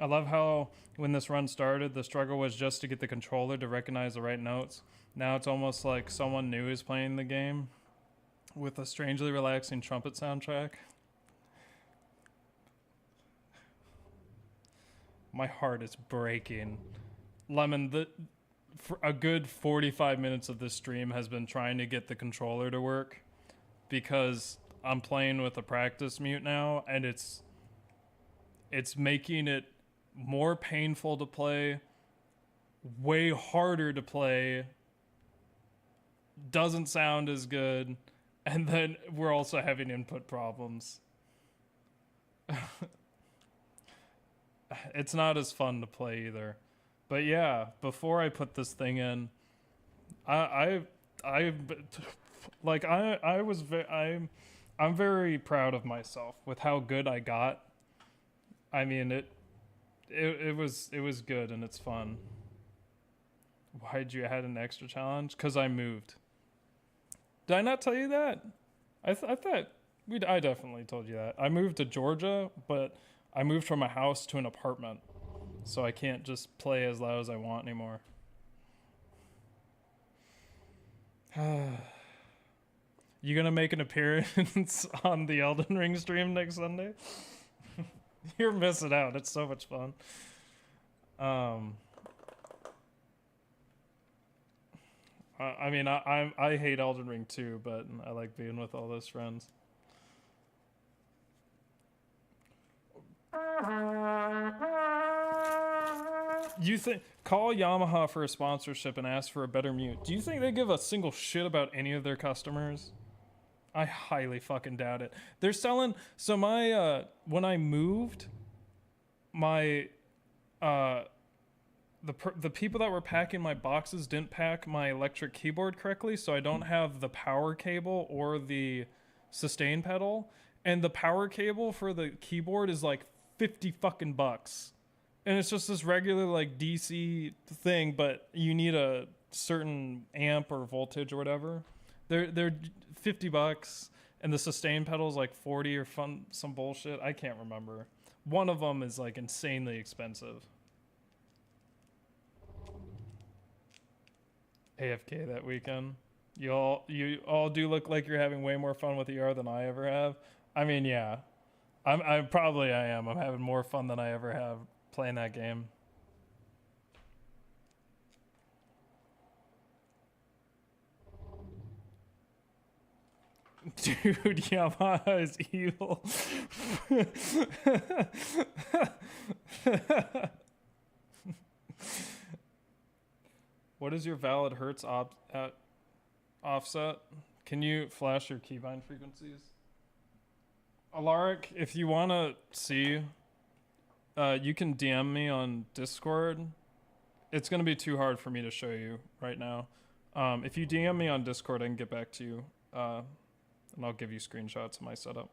Speaker 1: I love how when this run started, the struggle was just to get the controller to recognize the right notes. Now it's almost like someone new is playing the game with a strangely relaxing trumpet soundtrack. My heart is breaking. Lemon, for a good 45 minutes of this stream has been trying to get the controller to work because I'm playing with a practice mute now, and it's making it more painful to play, way harder to play, doesn't sound as good, and then we're also having input problems. It's not as fun to play either. But yeah, before I put this thing in, I'm very proud of myself with how good I got. I mean, it was good and it's fun. Why'd you add an extra challenge? 'Cause I moved. Did I not tell you that? I thought I definitely told you that. I moved to Georgia, but I moved from a house to an apartment, so I can't just play as loud as I want anymore. You gonna make an appearance on the Elden Ring stream next Sunday? You're missing out. It's so much fun. I mean, I hate Elden Ring too, but I like being with all those friends. You think call Yamaha for a sponsorship and ask for a better mute? Do you think they give a single shit about any of their customers? I highly fucking doubt it. They're selling. So my when I moved, my the people that were packing my boxes didn't pack my electric keyboard correctly, so I don't have the power cable or the sustain pedal, and the power cable for the keyboard is like 50 fucking bucks. And it's just this regular like DC thing, but you need a certain amp or voltage or whatever. They're 50 bucks, and the sustain pedal is like 40 or some bullshit. I can't remember. One of them is like insanely expensive. AFK that weekend. You all do look like you're having way more fun with ER than I ever have. I mean, yeah. I am. I'm having more fun than I ever have playing that game. Dude, Yamaha is evil. What is your valid hertz offset? Can you flash your keybind frequencies? Alaric, if you want to see, you can DM me on Discord. It's going to be too hard for me to show you right now. If you DM me on Discord, I can get back to you. And I'll give you screenshots of my setup.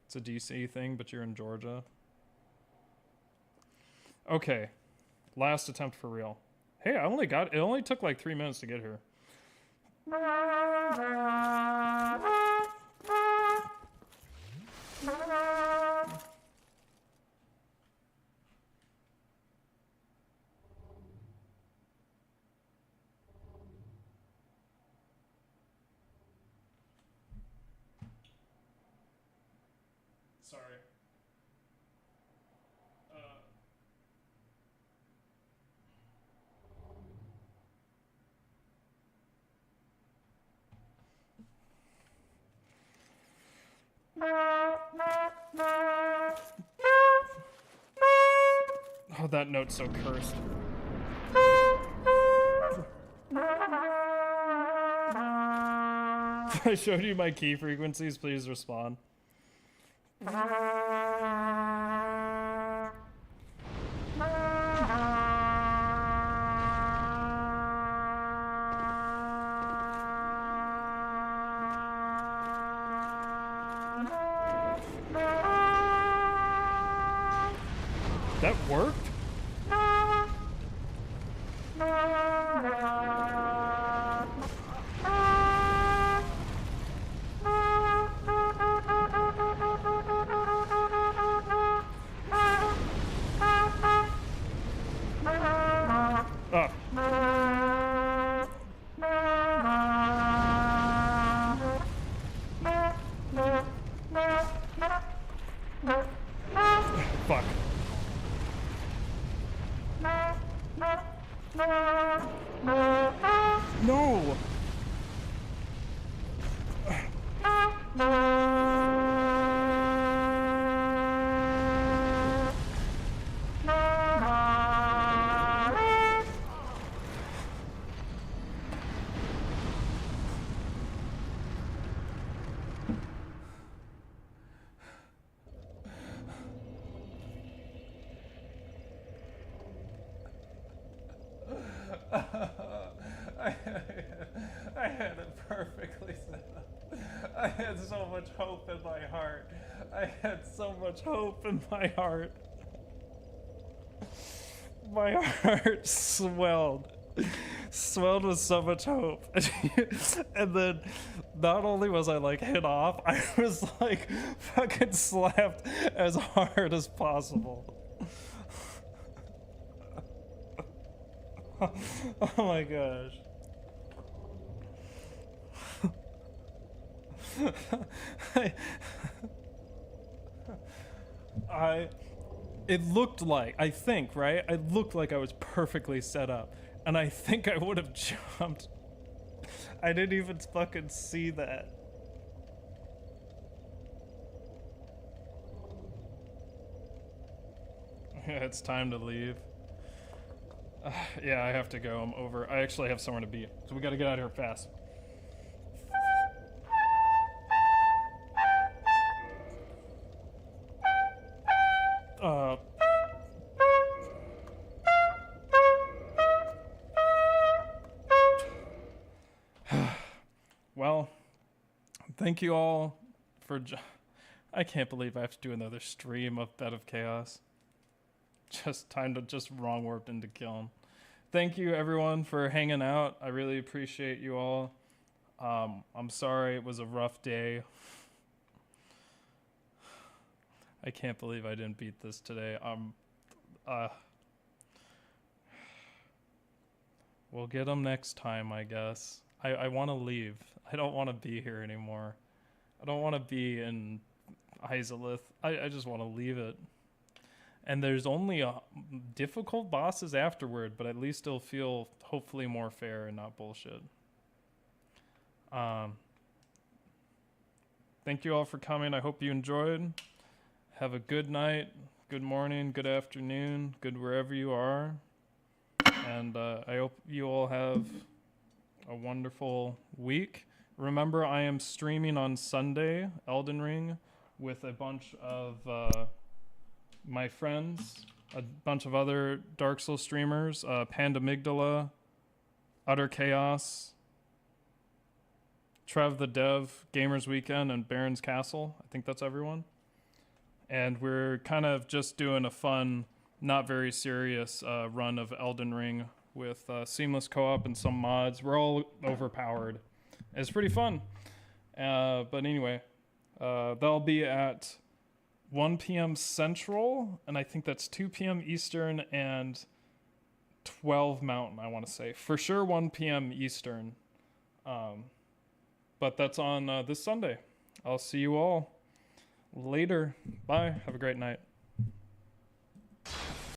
Speaker 1: It's a DC thing, but you're in Georgia. Okay. Last attempt for real. Hey, it only took like 3 minutes to get here. Sorry. Oh, that note's so cursed. If I showed you my key frequencies, please respond. That worked? Fuck. No! I had it perfectly set up. I had so much hope in my heart. I had so much hope in my heart. My heart swelled. Swelled with so much hope. And then not only was I like hit off, I was like fucking slapped as hard as possible. Oh my gosh. It looked like, I think, right? I looked like I was perfectly set up. And I think I would have jumped. I didn't even fucking see that. Yeah, it's time to leave. Yeah, I have to go. I'm over. I actually have somewhere to be. So we gotta get out of here fast. Well, thank you all for... I can't believe I have to do another stream of Bed of Chaos. Just time to just wrong warped into Kiln. Thank you everyone for hanging out. I really appreciate you all. I'm sorry it was a rough day. I can't believe I didn't beat this today. We'll get them next time, I guess. I want to leave. I don't want to be here anymore. I don't want to be in Izalith. I just want to leave it. And there's only difficult bosses afterward, but at least it'll feel hopefully more fair and not bullshit. Thank you all for coming. I hope you enjoyed. Have a good night, good morning, good afternoon, good wherever you are. And I hope you all have a wonderful week. Remember, I am streaming on Sunday, Elden Ring, with a bunch of my friends, a bunch of other Dark Souls streamers, Panda Migdala, Utter Chaos, Trev the Dev, Gamers Weekend, and Baron's Castle. I think that's everyone. And we're kind of just doing a fun, not very serious run of Elden Ring with seamless co-op and some mods. We're all overpowered. It's pretty fun. But anyway, that'll be at 1 p.m. Central, and I think that's 2 p.m. Eastern and 12 Mountain, I want to say. For sure 1 p.m. Eastern. But that's on this Sunday. I'll see you all later. Bye. Have a great night.